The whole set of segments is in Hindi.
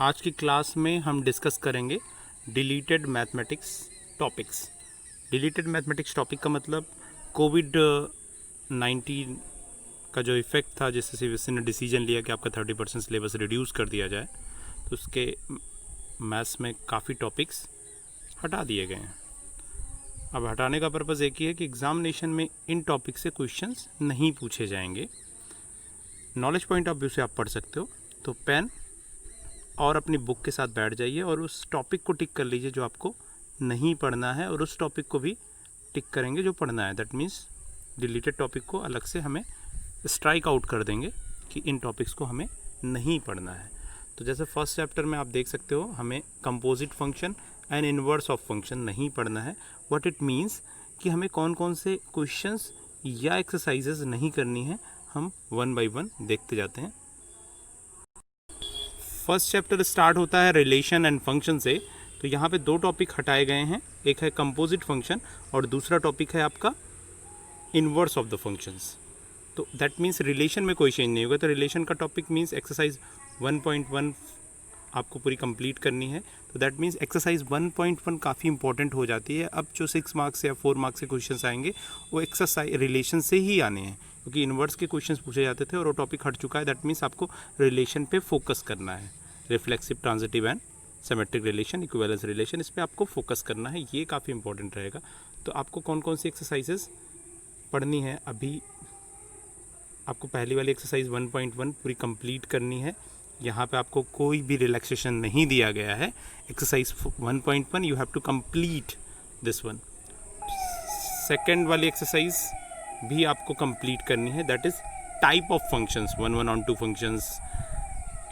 आज की क्लास में हम डिस्कस करेंगे deleted mathematics topics. Deleted mathematics topic का मतलब कोविड-19 का जो इफ़ेक्ट था, जिससे सीबीएसई ने डिसीजन लिया कि आपका 30% सिलेबस रिड्यूस कर दिया जाए, तो उसके मैथ्स में काफ़ी टॉपिक्स हटा दिए गए हैं। अब हटाने का पर्पज़ एक ही है कि एग्ज़ामिनेशन में इन टॉपिक से क्वेश्चंस नहीं पूछे जाएंगे। नॉलेज पॉइंट ऑफ व्यू से आप पढ़ सकते हो, तो पेन और अपनी बुक के साथ बैठ जाइए और उस टॉपिक को टिक कर लीजिए जो आपको नहीं पढ़ना है, और उस टॉपिक को भी टिक करेंगे जो पढ़ना है। दैट मीन्स डिलीटेड टॉपिक को अलग से हमें स्ट्राइक आउट कर देंगे कि इन टॉपिक्स को हमें नहीं पढ़ना है। तो जैसे फर्स्ट चैप्टर में आप देख सकते हो, हमें composite function and inverse of function नहीं पढ़ना है। व्हाट इट मीन्स कि हमें कौन कौन से क्वेश्चंस या एक्सरसाइजेज नहीं करनी है, हम वन बाय वन देखते जाते हैं। फर्स्ट चैप्टर स्टार्ट होता है रिलेशन एंड फंक्शन से। तो यहाँ पे दो टॉपिक हटाए गए हैं, एक है कंपोजिट फंक्शन और दूसरा टॉपिक है आपका इनवर्स ऑफ द फंक्शंस। तो दैट मीन्स रिलेशन में कोई चेंज नहीं होगा। तो रिलेशन का टॉपिक मीन्स एक्सरसाइज 1.1 आपको पूरी कंप्लीट करनी है। तो दैट मीन्स एक्सरसाइज 1.1 काफ़ी इंपॉर्टेंट हो जाती है। अब जो 6 मार्क्स या 4 मार्क्स के क्वेश्चन आएंगे वो एक्सरसाइज रिलेशन से ही आने हैं, क्योंकि इनवर्स के क्वेश्चंस पूछे जाते थे और वो टॉपिक हट चुका है। दैट मीन्स आपको रिलेशन पे फोकस करना है। Reflexive, transitive and symmetric relation, equivalence relation, इस पर आपको फोकस करना है। ये काफ़ी इंपॉर्टेंट रहेगा। तो आपको कौन कौन सी एक्सरसाइजेस पढ़नी है, अभी आपको पहली वाली एक्सरसाइज 1.1 पूरी कंप्लीट करनी है। यहाँ पे आपको कोई भी रिलैक्सेशन नहीं दिया गया है। Exercise 1.1 you have to complete this one. Second वाली एक्सरसाइज भी आपको कंप्लीट करनी है, that is type of functions, 1 on 2 functions,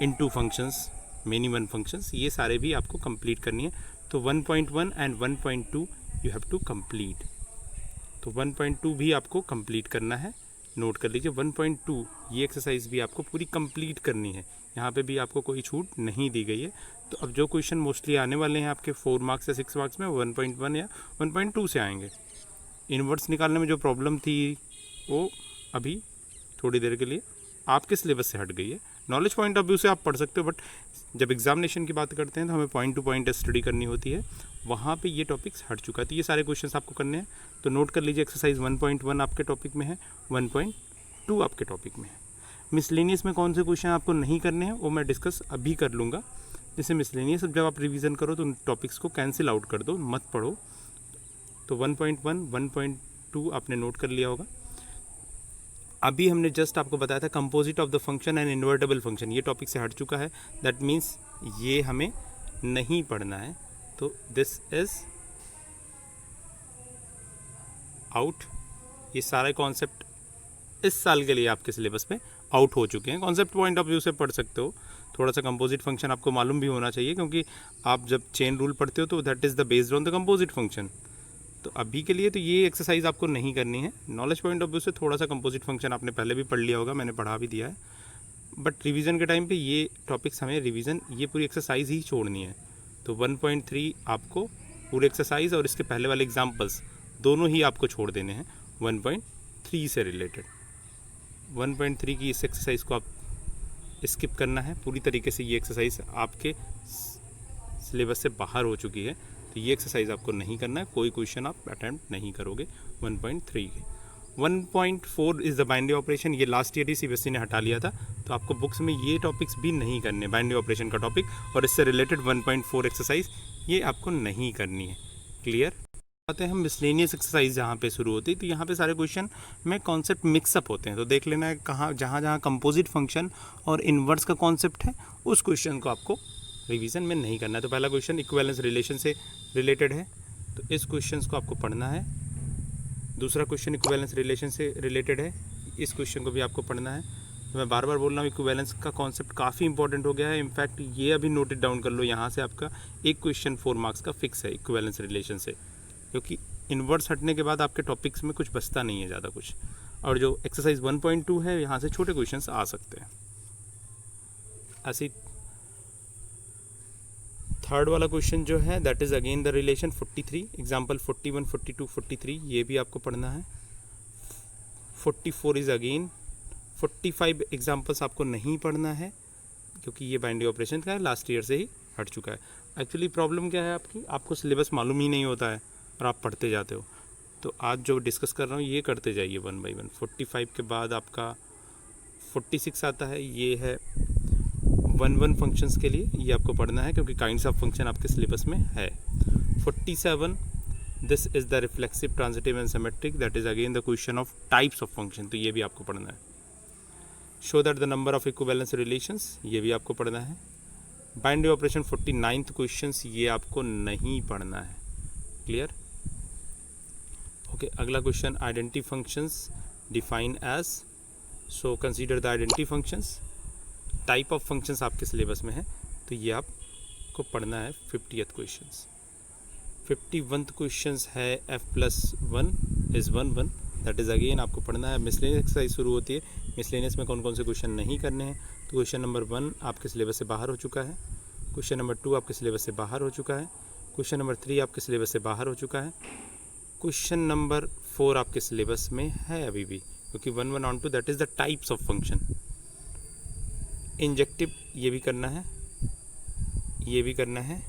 into functions, many one functions, ये सारे भी आपको कंप्लीट करनी है। तो 1.1 and 1.2 you have to complete. तो 1.2 भी आपको कंप्लीट करना है, नोट कर लीजिए। 1.2 ये एक्सरसाइज भी आपको पूरी कंप्लीट करनी है। यहाँ पे भी आपको कोई छूट नहीं दी गई है। तो अब जो क्वेश्चन मोस्टली आने वाले हैं आपके 4 मार्क्स या 6 मार्क्स में, 1.1 या 1.2 से आएंगे। इनवर्स निकालने में जो प्रॉब्लम थी वो अभी थोड़ी देर के लिए आपके सिलेबस से हट गई है। नॉलेज पॉइंट ऑफ व्यू से आप पढ़ सकते हो, बट जब एग्जामिनेशन की बात करते हैं तो हमें पॉइंट टू पॉइंट स्टडी करनी होती है, वहाँ पे ये टॉपिक्स हट चुका है। तो ये सारे क्वेश्चंस आपको करने हैं, तो नोट कर लीजिए। एक्सरसाइज 1.1 आपके टॉपिक में है, 1.2 आपके टॉपिक में है। मिसलेनियस में कौन से क्वेश्चन आपको नहीं करने हैं वो मैं डिस्कस अभी कर लूँगा। जैसे मिसलेनियस जब आप रिविज़न करो तो उन टॉपिक्स को कैंसिल आउट कर दो, मत पढ़ो। तो 1.1, 1.2 आपने नोट कर लिया होगा। अभी हमने जस्ट आपको बताया था composite of the function and invertible function, ये टॉपिक से हट चुका है। दैट मीन्स ये हमें नहीं पढ़ना है। तो दिस इज आउट। ये सारे कॉन्सेप्ट इस साल के लिए आपके सिलेबस में आउट हो चुके हैं। कॉन्सेप्ट पॉइंट ऑफ व्यू से पढ़ सकते हो। थोड़ा सा कंपोजिट फंक्शन आपको मालूम भी होना चाहिए, क्योंकि आप जब चेन रूल पढ़ते हो तो that is the based on the composite function. तो अभी के लिए तो ये एक्सरसाइज आपको नहीं करनी है। नॉलेज पॉइंट ऑफ व्यू से थोड़ा सा कंपोजिट फंक्शन आपने पहले भी पढ़ लिया होगा, मैंने पढ़ा भी दिया है, बट रिवीजन के टाइम पे ये टॉपिक्स हमें रिवीजन, ये पूरी एक्सरसाइज ही छोड़नी है। तो 1.3 आपको पूरे एक्सरसाइज और इसके पहले वाले एग्जाम्पल्स दोनों ही आपको छोड़ देने हैं 1.3 से रिलेटेड। 1.3 की इस एक्सरसाइज को आप स्किप करना है पूरी तरीके से। ये एक्सरसाइज आपके सिलेबस से बाहर हो चुकी है, तो ये एक्सरसाइज आपको नहीं करना है। कोई क्वेश्चन आप अटैम्प्ट नहीं करोगे 1.3 के। 1.4 इज़ द बाइनरी ऑपरेशन, ये लास्ट ईयर ही सीबीएसई ने हटा लिया था, तो आपको बुक्स में ये टॉपिक्स भी नहीं करने। बाइनरी ऑपरेशन का टॉपिक और इससे रिलेटेड 1.4 एक्सरसाइज ये आपको नहीं करनी है। क्लियर? आते हैं हम मिसलेनियस एक्सरसाइज जहाँ पे शुरू होती है। तो यहाँ पे सारे क्वेश्चन में कॉन्सेप्ट मिक्सअप होते हैं, तो देख लेना है कहाँ जहाँ जहाँ कंपोजिट फंक्शन और इनवर्स का कॉन्सेप्ट है उस क्वेश्चन को आपको रिवीजन में नहीं करना है। तो पहला क्वेश्चन इक्विवेलेंस रिलेशन से रिलेटेड है, तो इस क्वेश्चन को आपको पढ़ना है। दूसरा क्वेश्चन इक्विवेलेंस रिलेशन से रिलेटेड है, इस क्वेश्चन को भी आपको पढ़ना है। तो मैं बार बार बोल रहा हूँ, इक्विवेलेंस का कॉन्सेप्ट काफ़ी इंपॉर्टेंट हो गया है। इनफैक्ट ये अभी नोटेड डाउन कर लो, यहाँ से आपका एक क्वेश्चन 4 मार्क्स का फिक्स है इक्विवेलेंस रिलेशन से, क्योंकि इनवर्स हटने के बाद आपके टॉपिक्स में कुछ बचता नहीं है ज़्यादा कुछ। और जो एक्सरसाइज 1.2 है, यहाँ से छोटे क्वेश्चन आ सकते हैं। ऐसे थर्ड वाला क्वेश्चन जो है that is again the relation 43, example 41, 42, 43, ये भी आपको पढ़ना है। 44 इज़ अगेन, 45 एग्जाम्पल्स आपको नहीं पढ़ना है। क्योंकि ये बाइनरी ऑपरेशन का है, लास्ट ईयर से ही हट चुका है। एक्चुअली प्रॉब्लम क्या है आपकी, आपको सिलेबस मालूम ही नहीं होता है और आप पढ़ते जाते हो। तो आज जो डिस्कस कर रहा हूँ ये करते जाइए वन बाई वन। 45 के बाद आपका 46 आता है, ये है वन फंक्शंस के लिए, ये आपको पढ़ना है क्योंकि काइंड्स ऑफ फंक्शन आपके सिलेबस में है। 47 this is the reflexive, transitive and symmetric, that is again the question of types of function, तो ये भी आपको पढ़ना है। Show that the number of equivalence relations, ये भी आपको पढ़ना है। बाइनरी ऑपरेशन 49th क्वेश्चंस, ये आपको नहीं पढ़ना है। क्लियर? ओके, अगला question, identity functions define as, so consider the identity functions. Type of functions आपके सिलेबस में है, तो ये आपको पढ़ना है। 50th questions. 51th क्वेश्चंस है f+1 is 1 1, that is again आपको पढ़ना है। मिसलेनियस एक्सरसाइज शुरू होती है, मिसलेनियस में कौन कौन से क्वेश्चन नहीं करने हैं। तो क्वेश्चन नंबर 1 आपके सिलेबस से बाहर हो चुका है, क्वेश्चन नंबर 2 आपके सिलेबस से बाहर हो चुका है, क्वेश्चन नंबर 3 आपके सिलेबस से बाहर हो चुका है, क्वेश्चन नंबर 4 आपके सिलेबस में है अभी भी, क्योंकि 1 1 on to that is the types of function. Injective ये भी करना है, ये भी करना है।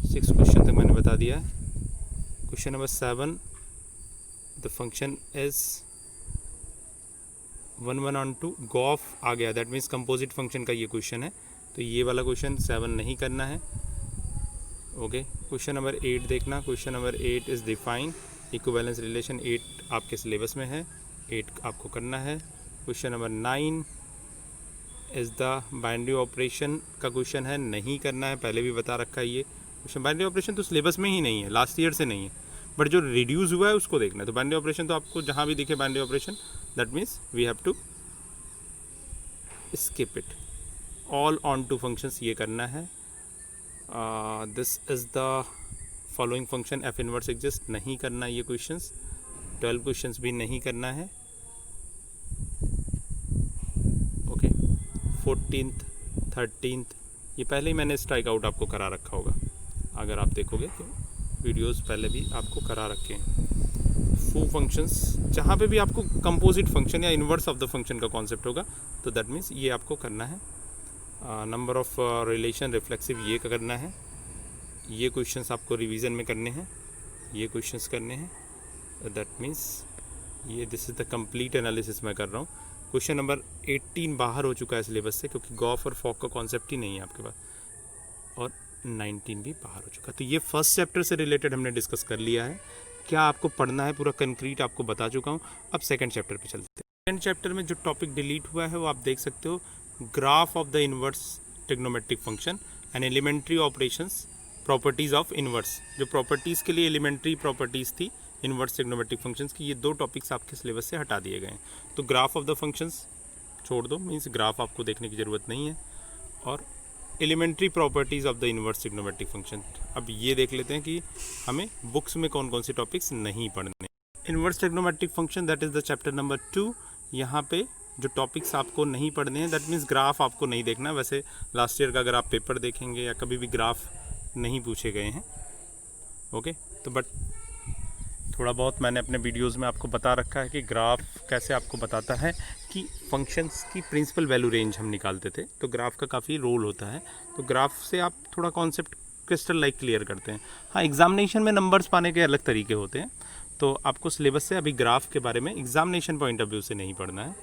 6 क्वेश्चन तक मैंने बता दिया है। Question number 7 the function is 1 1 on to graph आ गया, दैट मीन्स कंपोजिट फंक्शन का ये क्वेश्चन है, तो ये वाला क्वेश्चन 7 नहीं करना है। ओके, क्वेश्चन नंबर 8 देखना, question number 8 is define equivalence relation, 8 आपके सिलेबस में है, 8 आपको करना है। Question number 9 is the binary operation का क्वेश्चन है, नहीं करना है, पहले भी बता रखा है ये क्वेश्चन। बाइनरी ऑपरेशन तो सिलेबस में ही नहीं है, लास्ट ईयर से नहीं है, बट जो रिड्यूस हुआ है उसको देखना है। तो बाइनरी ऑपरेशन तो आपको जहाँ भी दिखे binary operation, that means we have to skip it. All on to functions ये करना है। This is the following function F inverse exist, नहीं करना ये क्वेश्चंस। 12 क्वेश्चंस भी नहीं करना है। ओके, 14th 13th ये पहले ही मैंने स्ट्राइक आउट आपको करा रखा होगा, अगर आप देखोगे तो वीडियोस पहले भी आपको करा रखे हैं। फू फंक्शंस, जहाँ पे भी आपको कंपोजिट फंक्शन या इन्वर्स ऑफ द फंक्शन का कॉन्सेप्ट होगा, तो दैट मीन्स ये आपको करना है। नंबर ऑफ रिलेशन रिफ्लेक्सिव ये करना है। ये क्वेश्चंस आपको रिवीजन में करने हैं, ये क्वेश्चंस करने हैं, दैट मीन्स ये this is the complete analysis मैं कर रहा हूँ। क्वेश्चन नंबर 18 बाहर हो चुका है सिलेबस से, क्योंकि गॉफ और फॉक का कॉन्सेप्ट ही नहीं है आपके पास, और 19 भी बाहर हो चुका है। तो ये फर्स्ट चैप्टर से रिलेटेड हमने डिस्कस कर लिया है, क्या आपको पढ़ना है पूरा कंक्रीट आपको बता चुका हूँ। अब सेकंड चैप्टर पे चलते हैं। सेकंड चैप्टर में जो टॉपिक डिलीट हुआ है वो आप देख सकते हो, graph of the inverse trigonometric function and elementary operations, properties of inverse. जो प्रॉपर्टीज़ के लिए एलिमेंट्री प्रॉपर्टीज़ थी इन्वर्स ट्रिग्नोमेट्रिक फंक्शंस की, ये 2 टॉपिक्स आपके सिलेबस से हटा दिए गए हैं। तो ग्राफ ऑफ द फंक्शंस छोड़ दो, मीन्स ग्राफ आपको देखने की ज़रूरत नहीं है, और elementary properties of the inverse trigonometric function. अब ये देख लेते हैं कि हमें बुक्स में कौन कौन से टॉपिक्स नहीं पढ़ने। Inverse trigonometric function that is the chapter number 2। यहाँ पे जो टॉपिक्स आपको नहीं पढ़ने हैं, दैट मीन्स ग्राफ आपको नहीं देखना। वैसे लास्ट ईयर का अगर आप पेपर देखेंगे या कभी भी ग्राफ नहीं पूछे गए हैं, ओके, तो बट थोड़ा बहुत मैंने अपने वीडियोस में आपको बता रखा है कि ग्राफ कैसे आपको बताता है कि फंक्शंस की प्रिंसिपल वैल्यू रेंज हम निकालते थे, तो ग्राफ का काफ़ी रोल होता है। तो ग्राफ से आप थोड़ा कॉन्सेप्ट क्रिस्टल लाइक क्लियर करते हैं। हाँ, एग्जामिनेशन में नंबर्स पाने के अलग तरीके होते हैं, तो आपको सिलेबस से अभी ग्राफ के बारे में एग्जामिनेशन पॉइंट ऑफ व्यू से नहीं पढ़ना है,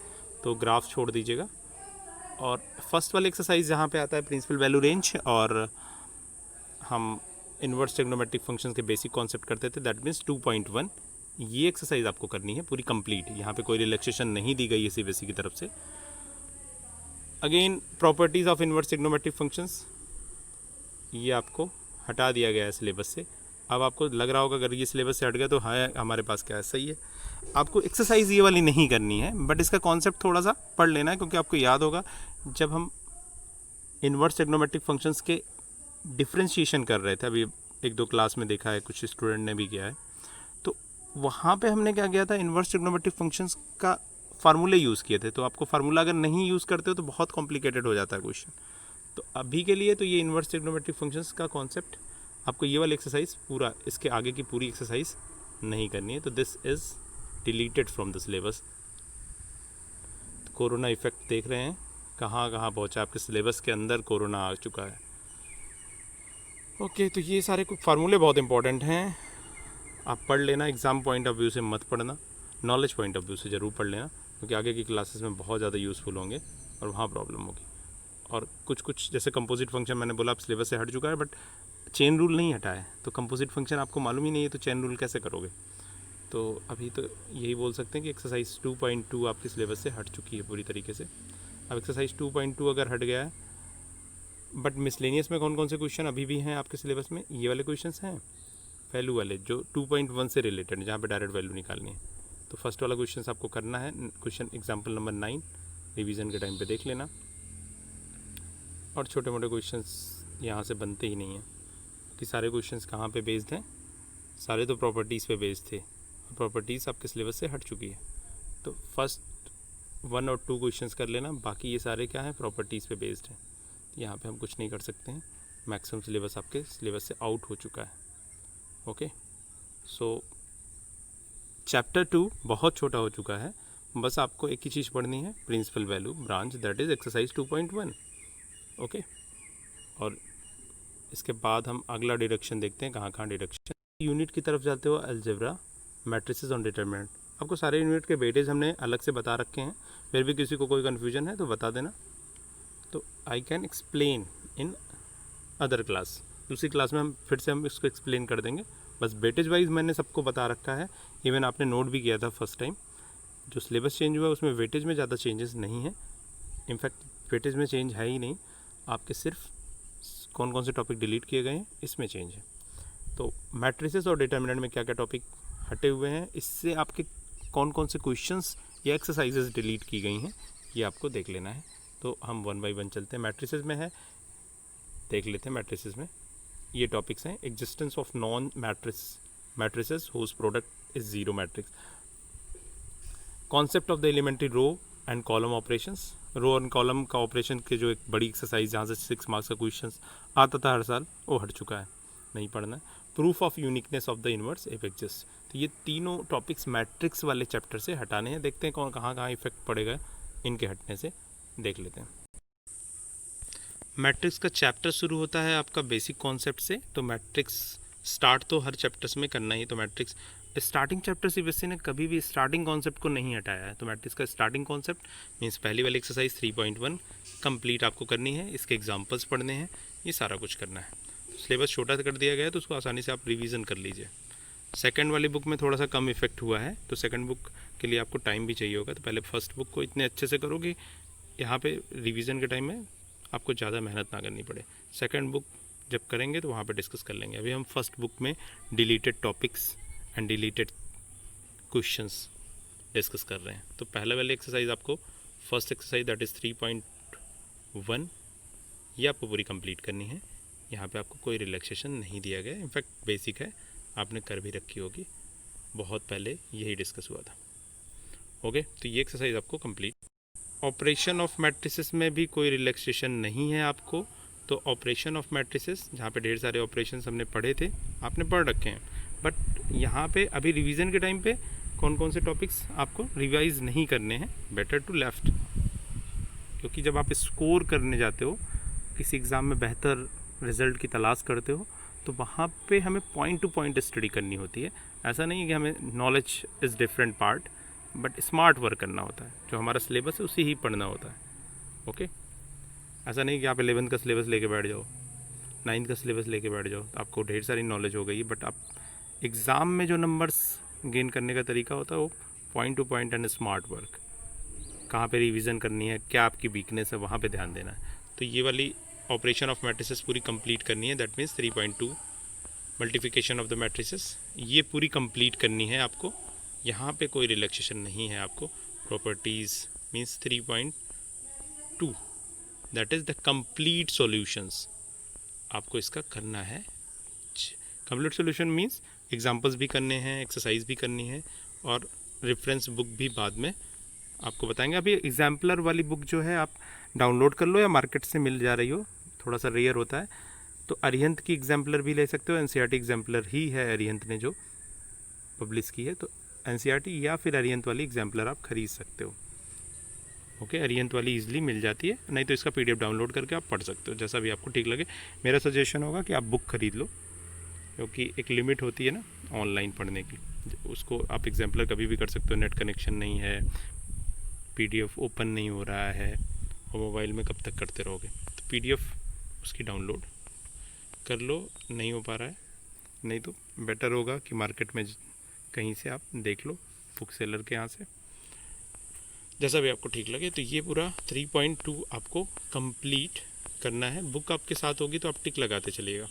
तो ग्राफ छोड़ दीजिएगा। और फर्स्ट वाला एक्सरसाइज जहाँ पे आता है प्रिंसिपल वैल्यू रेंज, और हम इन्वर्स ट्रिग्नोमेट्रिक फंक्शंस के बेसिक कॉन्सेप्ट करते थे, दैट मीन्स 2.1, ये एक्सरसाइज आपको करनी है पूरी कंप्लीट। यहाँ पे कोई रिलैक्सेशन नहीं दी गई है सीबीएसई की तरफ से। Again properties of inverse trigonometric functions, ये आपको हटा दिया गया है सिलेबस से। अब आपको लग रहा होगा अगर ये सिलेबस से हट गया तो हाँ हमारे पास क्या है, सही है। आपको एक्सरसाइज ये वाली नहीं करनी है, बट इसका कॉन्सेप्ट थोड़ा सा पढ़ लेना है, क्योंकि आपको याद होगा जब हम इन्वर्स ट्रिग्नोमेट्रिक फंक्शंस के डिफ्रेंशिएशन कर रहे थे, अभी 1-2 क्लास में देखा है, कुछ स्टूडेंट ने भी किया है, तो वहाँ पे हमने क्या किया था, इन्वर्स ट्रिग्नोमेट्रिक फंक्शंस का फार्मूले यूज़ किए थे। तो आपको फार्मूला अगर नहीं यूज़ करते हो तो बहुत कॉम्प्लिकेटेड हो जाता है क्वेश्चन। तो अभी के लिए तो ये इन्वर्स ट्रिग्नोमेट्रिक फंक्शंस का कॉन्सेप्ट आपको ये वाली एक्सरसाइज पूरा, इसके आगे की पूरी एक्सरसाइज नहीं करनी है, तो this is deleted from the syllabus. Corona effect देख रहे हैं, कहाँ कहाँ पहुँचा, आपके सिलेबस के अंदर कोरोना आ चुका है। ओके, तो ये सारे कुछ फार्मूले बहुत इंपॉर्टेंट हैं, आप पढ़ लेना। एग्ज़ाम पॉइंट ऑफ व्यू से मत पढ़ना, नॉलेज पॉइंट ऑफ व्यू से ज़रूर पढ़ लेना, क्योंकि आगे की क्लासेस में बहुत ज़्यादा यूज़फुल होंगे और वहाँ प्रॉब्लम होगी। और कुछ जैसे कंपोजिट फंक्शन मैंने बोला आप सिलेबस से हट चुका है, बट चेन रूल नहीं हटा है, तो कंपोजिट फंक्शन आपको मालूम ही नहीं है तो चेन रूल कैसे करोगे। तो अभी तो यही बोल सकते हैं कि एक्सरसाइज 2.2 आपकी सिलेबस से हट चुकी है पूरी तरीके से। अब एक्सरसाइज 2.2 अगर हट गया है, बट मिसलेनियस में कौन कौन से क्वेश्चन अभी भी हैं आपके सिलेबस में, ये वाले क्वेश्चंस हैं वैल्यू वाले जो 2.1 से रिलेटेड, जहाँ पे डायरेक्ट वैल्यू निकालनी है। तो फर्स्ट वाला क्वेश्चन आपको करना है, क्वेश्चन एग्जाम्पल नंबर 9 रिवीजन के टाइम पे देख लेना। और छोटे मोटे क्वेश्चंस यहाँ से बनते ही नहीं हैं, कि सारे क्वेश्चंस कहाँ पे बेस्ड हैं, सारे तो प्रॉपर्टीज़ पे बेस्ड थे, और प्रॉपर्टीज़ आपके सिलेबस से हट चुकी है। तो फर्स्ट 1 और 2 क्वेश्चंस कर लेना, बाकी ये सारे क्या हैं, प्रॉपर्टीज़ पे बेस्ड हैं। यहाँ पे हम कुछ नहीं कर सकते हैं, मैक्सिमम सिलेबस आपके सिलेबस से आउट हो चुका है। ओके, सो चैप्टर 2 बहुत छोटा हो चुका है, बस आपको एक ही चीज़ पढ़नी है, principal value branch, that is exercise 2.1। Okay, और इसके बाद हम अगला डिडक्शन देखते हैं, कहाँ डिडक्शन। यूनिट की तरफ जाते हो, अलजेब्रा, मैट्रिसेस ऑन डिटरमिनेंट। आपको सारे यूनिट के वेटेज हमने अलग से बता रखे हैं, फिर भी किसी को कोई कन्फ्यूजन है तो बता देना, तो I can explain in other class. दूसरी क्लास में हम इसको एक्सप्लेन कर देंगे। बस वेटेज वाइज मैंने सबको बता रखा है, इवन आपने नोट भी किया था फर्स्ट टाइम। जो सिलेबस चेंज हुआ है उसमें वेटेज में ज़्यादा चेंजेस नहीं है, इनफैक्ट वेटेज में चेंज है ही नहीं, आपके सिर्फ कौन कौन से टॉपिक डिलीट किए गए हैं इसमें चेंज है। तो मैट्रिसेस और डिटरमिनेंट में क्या क्या टॉपिक हटे हुए हैं, इससे आपके कौन कौन से क्वेश्चंस या एक्सरसाइजेस डिलीट की गई हैं, ये आपको देख लेना है। तो हम 1 बाय 1 चलते हैं। मैट्रिसेस में है, देख लेते हैं। मैट्रिसेस में ये टॉपिक्स हैं, existence of non matrices whose product is zero matrix, concept of the elementary row and column operations. Row and column का ऑपरेशन के जो एक बड़ी एक्सरसाइज जहाँ से 6 मार्क्स का क्वेश्चन आता था हर साल, वो हट चुका है, नहीं पढ़ना है। Proof of uniqueness of the inverse if exist. तो ये तीनों टॉपिक्स मैट्रिक्स वाले चैप्टर से हटाने हैं, देखते हैं कौन कहाँ इफेक्ट पड़ेगा इनके हटने से, देख लेते हैं। मैट्रिक्स का चैप्टर शुरू होता है आपका बेसिक कॉन्सेप्ट से, तो मैट्रिक्स स्टार्ट तो हर चैप्टर्स में करना ही। तो मैट्रिक्स स्टार्टिंग चैप्टर से वैसे ने कभी भी स्टार्टिंग कॉन्सेप्ट को नहीं हटाया है, तो मैट्रिक्स का स्टार्टिंग कॉन्सेप्ट मीन्स पहली वाली एक्सरसाइज 3.1 कंप्लीट आपको करनी है, इसके एग्जांपल्स पढ़ने हैं, ये सारा कुछ करना है। सिलेबस छोटा कर दिया गया है तो उसको आसानी से आप रिवीजन कर लीजिए। सेकंड वाली बुक में थोड़ा सा कम इफेक्ट हुआ है, तो सेकंड बुक के लिए आपको टाइम भी चाहिए होगा, तो पहले फर्स्ट बुक को इतने अच्छे से करो कि यहाँ पे रिवीजन के टाइम में आपको ज़्यादा मेहनत ना करनी पड़े। सेकंड बुक जब करेंगे तो वहाँ पे डिस्कस कर लेंगे। अभी हम फर्स्ट बुक में deleted topics and deleted questions discuss कर रहे हैं। तो पहले वाली एक्सरसाइज आपको फर्स्ट एक्सरसाइज दैट इज़ 3.1 ये आपको पूरी कंप्लीट करनी है। यहाँ पे आपको कोई रिलैक्सेशन नहीं दिया गया, इनफैक्ट बेसिक है, आपने कर भी रखी होगी, बहुत पहले यही डिस्कस हुआ था। ओके, तो ये एक्सरसाइज आपको कंप्लीट। ऑपरेशन ऑफ मैट्रिसेस में भी कोई रिलैक्सेशन नहीं है आपको, तो ऑपरेशन ऑफ मैट्रिसेस जहाँ पे ढेर सारे ऑपरेशन हमने पढ़े थे, आपने पढ़ रखे हैं, बट यहाँ पे अभी रिवीजन के टाइम पे कौन कौन से टॉपिक्स आपको रिवाइज नहीं करने हैं, बेटर टू लेफ्ट। क्योंकि जब आप स्कोर करने जाते हो, किसी एग्ज़ाम में बेहतर रिजल्ट की तलाश करते हो, तो वहाँ पे हमें पॉइंट टू पॉइंट स्टडी करनी होती है। ऐसा नहीं है कि हमें knowledge is different part, but smart work करना होता है, जो हमारा सिलेबस है उसी ही पढ़ना होता है। ओके, ऐसा नहीं कि आप 11th का सिलेबस लेके बैठ जाओ, 9th का सिलेबस लेके बैठ जाओ, तो आपको ढेर सारी नॉलेज हो गई, बट आप एग्ज़ाम में जो नंबर्स गेन करने का तरीका होता है वो point two point and smart work, कहाँ पे रिवीजन करनी है, क्या आपकी वीकनेस है, वहाँ पे ध्यान देना है। तो ये वाली ऑपरेशन ऑफ मैट्रिसेस पूरी कंप्लीट करनी है, that means 3.2 multiplication of the matrices, ये पूरी कंप्लीट करनी है आपको। यहाँ पे कोई रिलैक्सेशन नहीं है आपको। Properties means 3.2 that is the complete solutions, आपको इसका करना है। कंप्लीट सॉल्यूशन मीन्स एग्जांपल्स भी करने हैं, एक्सरसाइज भी करनी है, और रेफरेंस बुक भी बाद में आपको बताएंगे। अभी एग्जाम्पलर वाली बुक जो है आप डाउनलोड कर लो या मार्केट से मिल जा रही हो, थोड़ा सा रेयर होता है, तो अरिहंत की एग्जाम्पलर भी ले सकते हो। एनसीईआरटी एग्जाम्पलर ही है अरिहंत ने जो पब्लिश की है, तो एनसीईआरटी या फिर अरिहंत वाली एग्जाम्पलर आप खरीद सकते हो। ओके, अरिहंत वाली ईजिली मिल जाती है, नहीं तो इसका PDF डाउनलोड करके आप पढ़ सकते हो, जैसा भी आपको ठीक लगे। मेरा सजेशन होगा कि आप बुक खरीद लो, क्योंकि एक लिमिट होती है ना ऑनलाइन पढ़ने की, उसको आप एग्जाम्पलर कभी भी कर सकते हो। नेट कनेक्शन नहीं है, PDF ओपन नहीं हो रहा है, और मोबाइल में कब तक करते रहोगे, तो PDF उसकी डाउनलोड कर लो, नहीं हो पा रहा है, नहीं तो बेटर होगा कि मार्केट में कहीं से आप देख लो, बुक सेलर के यहाँ से, जैसा भी आपको ठीक लगे। तो ये पूरा 3.2 आपको कंप्लीट करना है। बुक आपके साथ होगी तो आप टिक लगाते चलिएगा,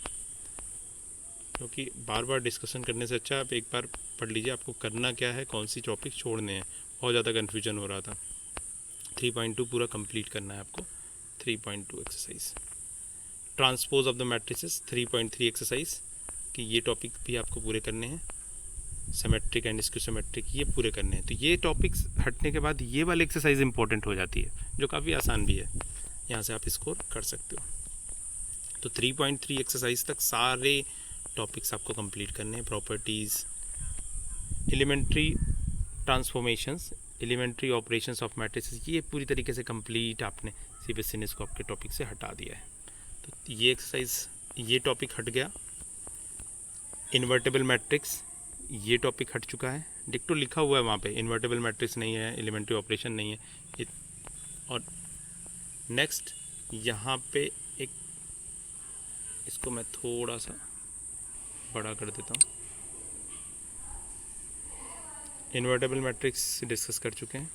क्योंकि बार बार डिस्कशन करने से अच्छा आप एक बार पढ़ लीजिए आपको करना क्या है, कौन सी टॉपिक छोड़ने हैं। बहुत ज़्यादा कन्फ्यूजन हो रहा था। 3.2 पूरा कंप्लीट करना है आपको। 3.2 exercise transpose of the matrices. 3.3 exercise कि ये टॉपिक भी आपको पूरे करने हैं। सिमेट्रिक एंड स्क्यूसिमेट्रिक ये पूरे करने हैं। तो ये टॉपिक्स हटने के बाद ये वाली एक्सरसाइज इंपॉर्टेंट हो जाती है, जो काफ़ी आसान भी है, यहाँ से आप स्कोर कर सकते हो। तो 3.3 एक्सरसाइज तक सारे टॉपिक्स आपको कंप्लीट करने हैं। Properties, elementary transformations, elementary operations of matrices, ये पूरी तरीके से कंप्लीट आपने CBSE ने इसको आपके टॉपिक से हटा दिया है। तो ये एक्सरसाइज, ये टॉपिक हट गया। इन्वर्टेबल मैट्रिक्स, ये टॉपिक हट चुका है। डिक्टो लिखा हुआ है वहाँ पे, इन्वर्टेबल मैट्रिक्स नहीं है, एलिमेंट्री ऑपरेशन नहीं है। और नेक्स्ट यहाँ पे एक, इसको मैं थोड़ा सा बड़ा कर देता हूँ। इन्वर्टेबल मैट्रिक्स डिस्कस कर चुके हैं।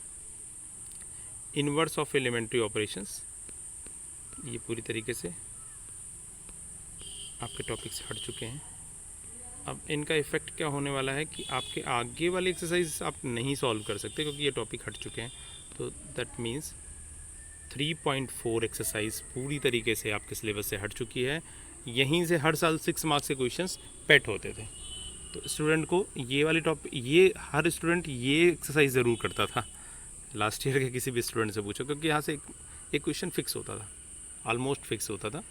इन्वर्स ऑफ एलिमेंट्री ऑपरेशंस, ये पूरी तरीके से आपके टॉपिक से हट चुके हैं। अब इनका इफ़ेक्ट क्या होने वाला है कि आपके आगे वाली एक्सरसाइज आप नहीं सॉल्व कर सकते, क्योंकि ये टॉपिक हट चुके हैं। तो दैट मीन्स 3.4 एक्सरसाइज पूरी तरीके से आपके सिलेबस से हट चुकी है। यहीं से हर साल 6 मार्क्स के क्वेश्चंस पेट होते थे। तो स्टूडेंट को ये वाली टॉपिक, ये हर स्टूडेंट ये एक्सरसाइज ज़रूर करता था। लास्ट ईयर के किसी भी स्टूडेंट से पूछो, क्योंकि यहाँ से एक क्वेश्चन फिक्स होता था, ऑलमोस्ट फिक्स होता था।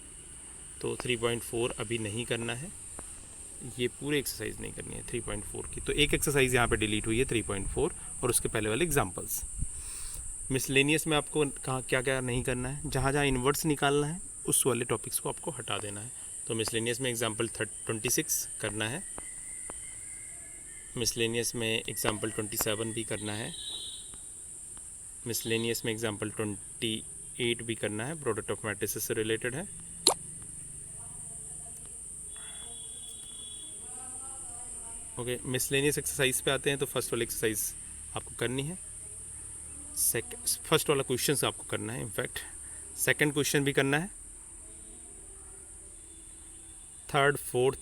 तो 3.4 अभी नहीं करना है, ये पूरे एक्सरसाइज नहीं करनी है 3.4 की। तो एक एक्सरसाइज यहाँ पे डिलीट हुई है 3.4 और उसके पहले वाले एग्जांपल्स। मिसलेनियस में आपको कहाँ क्या क्या नहीं करना है, जहाँ जहाँ इन्वर्स निकालना है उस वाले टॉपिक्स को आपको हटा देना है। तो मिसलेनियस में एग्जांपल 26 करना है, मिसलेनियस में एग्जांपल 27 भी करना है, मिसलेनियस में एग्जांपल 28 भी करना है, प्रोडक्ट ऑफ मैट्रिसेस से रिलेटेड है। ओके, मिसलेनियस एक्सरसाइज पे आते हैं। तो फर्स्ट वाली एक्सरसाइज आपको करनी है, फर्स्ट वाला क्वेश्चन आपको करना है, इनफैक्ट सेकंड क्वेश्चन भी करना है, थर्ड, फोर्थ,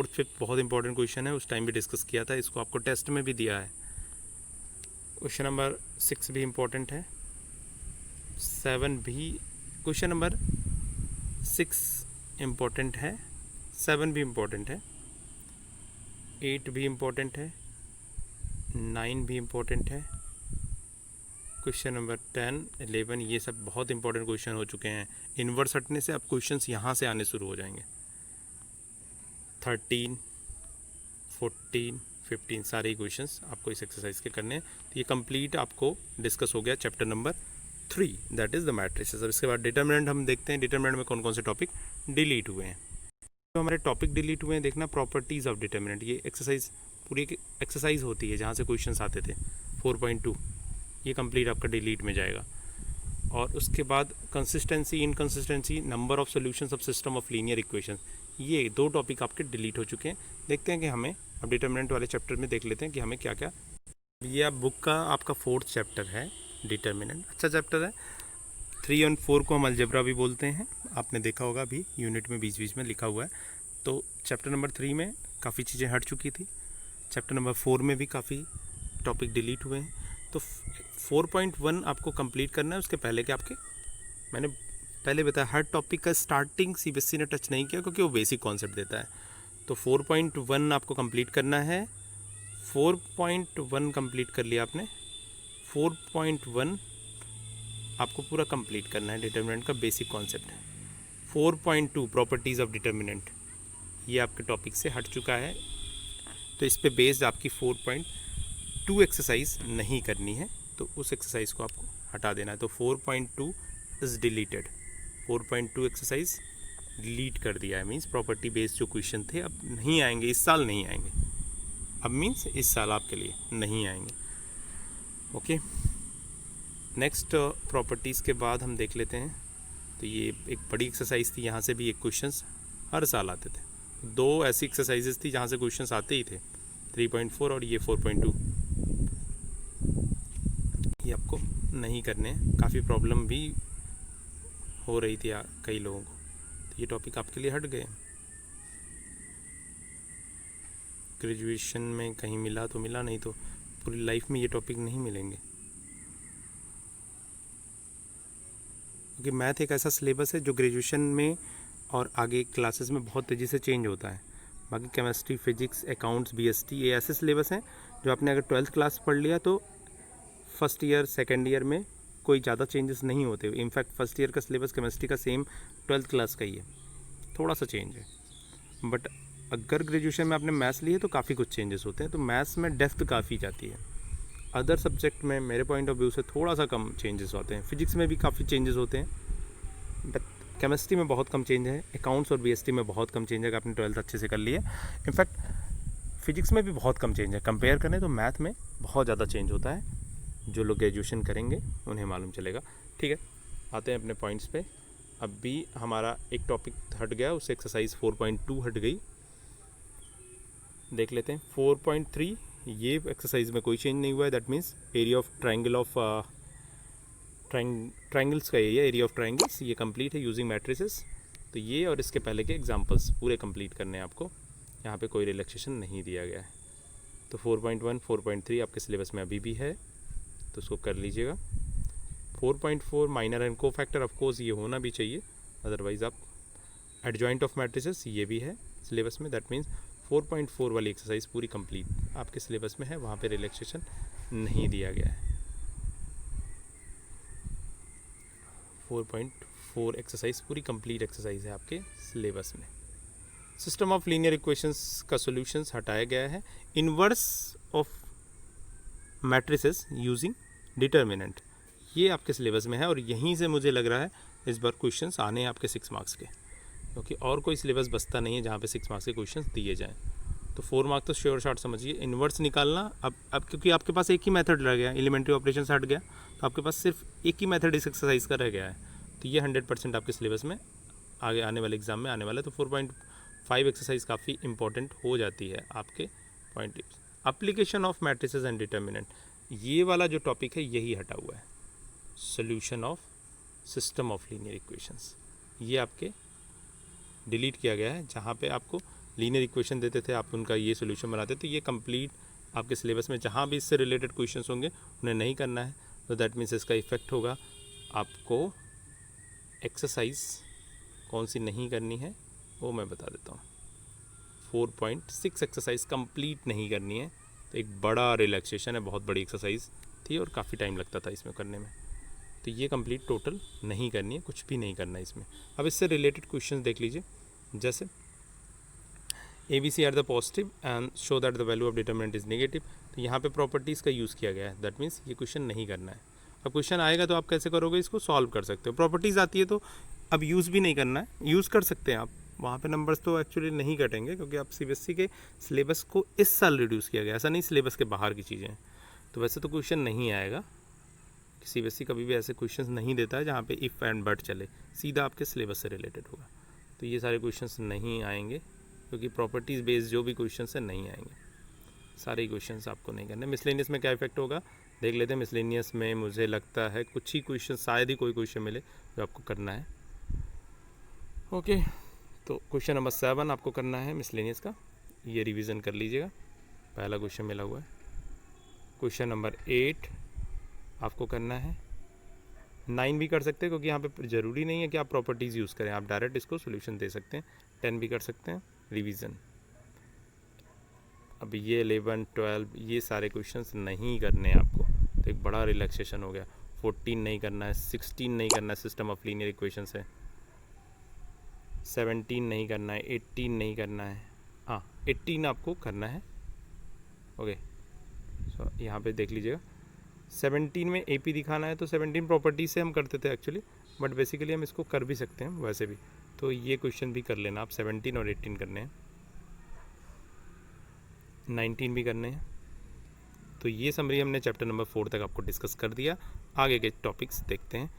फिफ्थ बहुत इंपॉर्टेंट क्वेश्चन है, उस टाइम भी डिस्कस किया था, इसको आपको टेस्ट में भी दिया है। क्वेश्चन नंबर 6 भी इम्पोर्टेंट है, 7 भी, क्वेश्चन नंबर 6 इम्पोर्टेंट है, 7 भी इम्पोर्टेंट है, 8 भी इम्पोर्टेंट है, 9 भी इम्पोर्टेंट है, क्वेश्चन नंबर 10, 11 ये सब बहुत इंपॉर्टेंट क्वेश्चन हो चुके हैं। इन्वर्स हटने से अब क्वेश्चंस यहाँ से आने शुरू हो जाएंगे। 13, 14, 15 सारे क्वेश्चंस आपको इस एक्सरसाइज के करने हैं। तो ये कंप्लीट आपको डिस्कस हो गया chapter number 3, that is the matrices. अब इसके बाद डिटरमिनेंट हम देखते हैं, डिटरमिनेंट में कौन कौन से टॉपिक डिलीट हुए हैं। तो हमारे टॉपिक डिलीट हुए हैं, देखना प्रॉपर्टीज़ ऑफ डिटरमिनेंट। ये एक्सरसाइज पूरी एक्सरसाइज होती है जहाँ से क्वेश्चंस आते थे। 4.2 ये कंप्लीट आपका डिलीट में जाएगा। और उसके बाद consistency, inconsistency, number of solutions of system of linear equations, ये 2 टॉपिक आपके डिलीट हो चुके हैं। देखते हैं कि हमें अब डिटरमिनेंट वाले चैप्टर में देख लेते हैं कि हमें क्या क्या। ये आप बुक का आपका 4th चैप्टर है डिटरमिनेंट, अच्छा चैप्टर है। 3 और 4 को हम अलजेब्रा भी बोलते हैं, आपने देखा होगा अभी यूनिट में बीच बीच में लिखा हुआ है। तो चैप्टर नंबर 3 में काफ़ी चीज़ें हट चुकी थी, चैप्टर नंबर 4 में भी काफ़ी टॉपिक डिलीट हुए हैं। तो 4.1 आपको कंप्लीट करना है। उसके पहले के आपके, मैंने पहले बताया हर टॉपिक का स्टार्टिंग CBSE ने टच नहीं किया, क्योंकि वो बेसिक कॉन्सेप्ट देता है। तो 4.1 आपको कंप्लीट करना है। 4.1 कंप्लीट कर लिया आपने, 4.1 आपको पूरा कंप्लीट करना है, डिटरमिनेंट का बेसिक कॉन्सेप्ट है। 4.2 प्रॉपर्टीज़ ऑफ डिटरमिनेंट, ये आपके टॉपिक से हट चुका है। तो इस पे बेस्ड आपकी 4.2 एक्सरसाइज नहीं करनी है, तो उस एक्सरसाइज को आपको हटा देना है। तो 4.2 इज़ डिलीटेड, 4.2 एक्सरसाइज डिलीट कर दिया है। मीन्स प्रॉपर्टी बेस्ड जो क्वेश्चन थे अब नहीं आएंगे, इस साल नहीं आएंगे। अब मीन्स इस साल आपके लिए नहीं आएंगे। ओके, नेक्स्ट प्रॉपर्टीज़ के बाद हम देख लेते हैं। तो ये एक बड़ी एक्सरसाइज थी, यहाँ से भी एक क्वेश्चंस हर साल आते थे। दो ऐसी एक्सरसाइजेस थी जहाँ से क्वेश्चंस आते ही थे, 3.4 और ये 4.2। ये आपको नहीं करने, काफ़ी प्रॉब्लम भी हो रही थी कई लोगों को, तो ये टॉपिक आपके लिए हट गए। ग्रेजुएशन में कहीं मिला तो मिला, नहीं तो पूरी लाइफ में ये टॉपिक नहीं मिलेंगे, क्योंकि मैथ एक ऐसा सिलेबस है जो ग्रेजुएशन में और आगे क्लासेस में बहुत तेज़ी से चेंज होता है। बाकी केमिस्ट्री, फिजिक्स, अकाउंट्स, बीएसटी, ये ऐसे सिलेबस हैं जो आपने अगर 12th क्लास पढ़ लिया तो फर्स्ट ईयर सेकेंड ईयर में कोई ज़्यादा चेंजेस नहीं होते। इनफैक्ट फर्स्ट ईयर का सिलेबस केमिस्ट्री का सेम 12th क्लास का ही है, थोड़ा सा चेंज है। बट अगर ग्रेजुएशन में आपने मैथ्स लिए तो काफ़ी कुछ चेंजेस होते हैं, तो मैथ्स में डेप्थ काफ़ी जाती है। अदर सब्जेक्ट में मेरे पॉइंट ऑफ व्यू से थोड़ा सा कम चेंजेस होते हैं। फिजिक्स में भी काफ़ी चेंजेस होते हैं, बट केमिस्ट्री में बहुत कम चेंज है। अकाउंट्स और बीएसटी में बहुत कम चेंज है अगर आपने 12th अच्छे से कर लिया। इनफैक्ट फिजिक्स में भी बहुत कम चेंज है, कंपेयर करें तो मैथ में बहुत ज़्यादा चेंज होता है। जो लोग ग्रेजुएशन करेंगे उन्हें मालूम चलेगा। ठीक है, आते हैं अपने पॉइंट्स पे। अब भी हमारा एक टॉपिक हट गया, उससे एक्सरसाइज 4.2 हट गई। देख लेते हैं 4.3। ये एक्सरसाइज में कोई चेंज नहीं हुआ है। That means area of triangle of triangles का एरिया ऑफ ट्राइंगल्स ये कंप्लीट है यूजिंग मैट्रिसेस। तो ये और इसके पहले के एग्जांपल्स पूरे कंप्लीट करने हैं आपको, यहाँ पे कोई रिलैक्सेशन नहीं दिया गया है। तो 4.1, 4.3 आपके सिलेबस में अभी भी है, तो उसको कर लीजिएगा। 4.4 माइनर एंड को फैक्टर, ऑफकोर्स ये होना भी चाहिए, अदरवाइज आप एडजॉइंट ऑफ मैट्रिसेस ये भी है सिलेबस में। दैट मीन्स 4.4 वाली एक्सरसाइज पूरी कंप्लीट आपके सिलेबस में है, वहाँ पे रिलैक्सेशन नहीं दिया गया है। 4.4 एक्सरसाइज पूरी कंप्लीट एक्सरसाइज है आपके सिलेबस में। सिस्टम ऑफ लीनियर इक्वेशंस का सॉल्यूशंस हटाया गया है। Inverse of matrices using determinant, ये आपके सिलेबस में है, और यहीं से मुझे लग रहा है इस बार क्वेश्चंस आने हैं आपके 6 मार्क्स के, क्योंकि और कोई सिलेबस बचता नहीं है जहाँ पे 6 मार्क्स के क्वेश्चंस दिए जाएं। तो 4 मार्क्स तो श्योर शॉर्ट समझिए। इन्वर्स निकालना अब क्योंकि आपके पास एक ही मेथड रह गया, एलिमेंट्री ऑपरेशन से हट गया, तो आपके पास सिर्फ एक ही मेथड इस एक्सरसाइज का रह गया है। तो ये 100% आपके सिलेबस में आगे आने वाले एग्जाम में आने वाला है। तो 4.5 एक्सरसाइज काफ़ी इंपॉर्टेंट हो जाती है आपके point. Application of matrices and determinant, ये वाला जो टॉपिक है यही हटा हुआ है। Solution of system of linear equations, ये आपके डिलीट किया गया है। जहाँ पे आपको लीनियर इक्वेशन देते थे, आप उनका ये सोल्यूशन बनाते थे, ये कंप्लीट आपके सिलेबस में जहाँ भी इससे रिलेटेड क्वेश्चंस होंगे उन्हें नहीं करना है। तो दैट मीन्स इसका इफेक्ट होगा आपको एक्सरसाइज कौन सी नहीं करनी है वो मैं बता देता हूँ। 4.6 एक्सरसाइज कंप्लीट नहीं करनी है। तो एक बड़ा रिलैक्सेशन है, बहुत बड़ी एक्सरसाइज थी और काफ़ी टाइम लगता था इसमें करने में। तो ये कंप्लीट टोटल नहीं करनी है, कुछ भी नहीं करना है इसमें। अब इससे रिलेटेड क्वेश्चन देख लीजिए, जैसे ABC are the positive and show that the value of determinant is negative. तो यहाँ पे प्रॉपर्टीज़ का यूज़ किया गया है। दैट मीन्स ये क्वेश्चन नहीं करना है। अब क्वेश्चन आएगा तो आप कैसे करोगे, इसको सॉल्व कर सकते हो। प्रॉपर्टीज़ आती है तो अब यूज़ भी नहीं करना है, यूज़ कर सकते हैं आप, वहाँ पे नंबर्स तो एक्चुअली नहीं कटेंगे, क्योंकि आप CBSE के सिलेबस को इस साल रिड्यूस किया गया, ऐसा नहीं सिलेबस के बाहर की चीज़ें हैं। तो वैसे तो क्वेश्चन नहीं आएगा, CBSE कभी भी ऐसे क्वेश्चंस नहीं देता है जहाँ पे इफ़ एंड बट चले, सीधा आपके सिलेबस से रिलेटेड होगा। तो ये सारे क्वेश्चंस नहीं आएंगे, क्योंकि प्रॉपर्टीज़ बेस्ड जो भी क्वेश्चंस हैं नहीं आएंगे, सारे क्वेश्चंस आपको नहीं करने। मिसलेनियस में क्या इफेक्ट होगा देख लेते हैं। मिसलेनियस में मुझे लगता है कुछ ही क्वेश्चन, शायद ही कोई क्वेश्चन मिले जो आपको करना है। ओके, तो क्वेश्चन नंबर 7 आपको करना है मिसलेनियस का, ये रिवीजन कर लीजिएगा, पहला क्वेश्चन मिला हुआ है। क्वेश्चन नंबर 8 आपको करना है। 9 भी कर सकते हैं, क्योंकि यहाँ पे ज़रूरी नहीं है कि आप प्रॉपर्टीज़ यूज़ करें, आप डायरेक्ट इसको सोल्यूशन दे सकते हैं। 10 भी कर सकते हैं रिवीजन। अब ये 11, 12 ये सारे क्वेश्चंस नहीं करने हैं आपको, तो एक बड़ा रिलैक्सेशन हो गया। 14 नहीं करना है, 16 नहीं करना है, सिस्टम ऑफ लीनियर इक्वेशंस है। 17 नहीं करना है, 18 नहीं करना है, हाँ 18 आपको करना है। ओके, सो यहाँ पे देख लीजिएगा 17 में AP दिखाना है तो 17 प्रॉपर्टी से हम करते थे एक्चुअली, बट बेसिकली हम इसको कर भी सकते हैं वैसे भी। तो ये क्वेश्चन भी कर लेना आप, 17 और 18 करने हैं, 19 भी करने हैं। तो ये समरी हमने चैप्टर नंबर 4 तक आपको डिस्कस कर दिया। आगे के टॉपिक्स देखते हैं।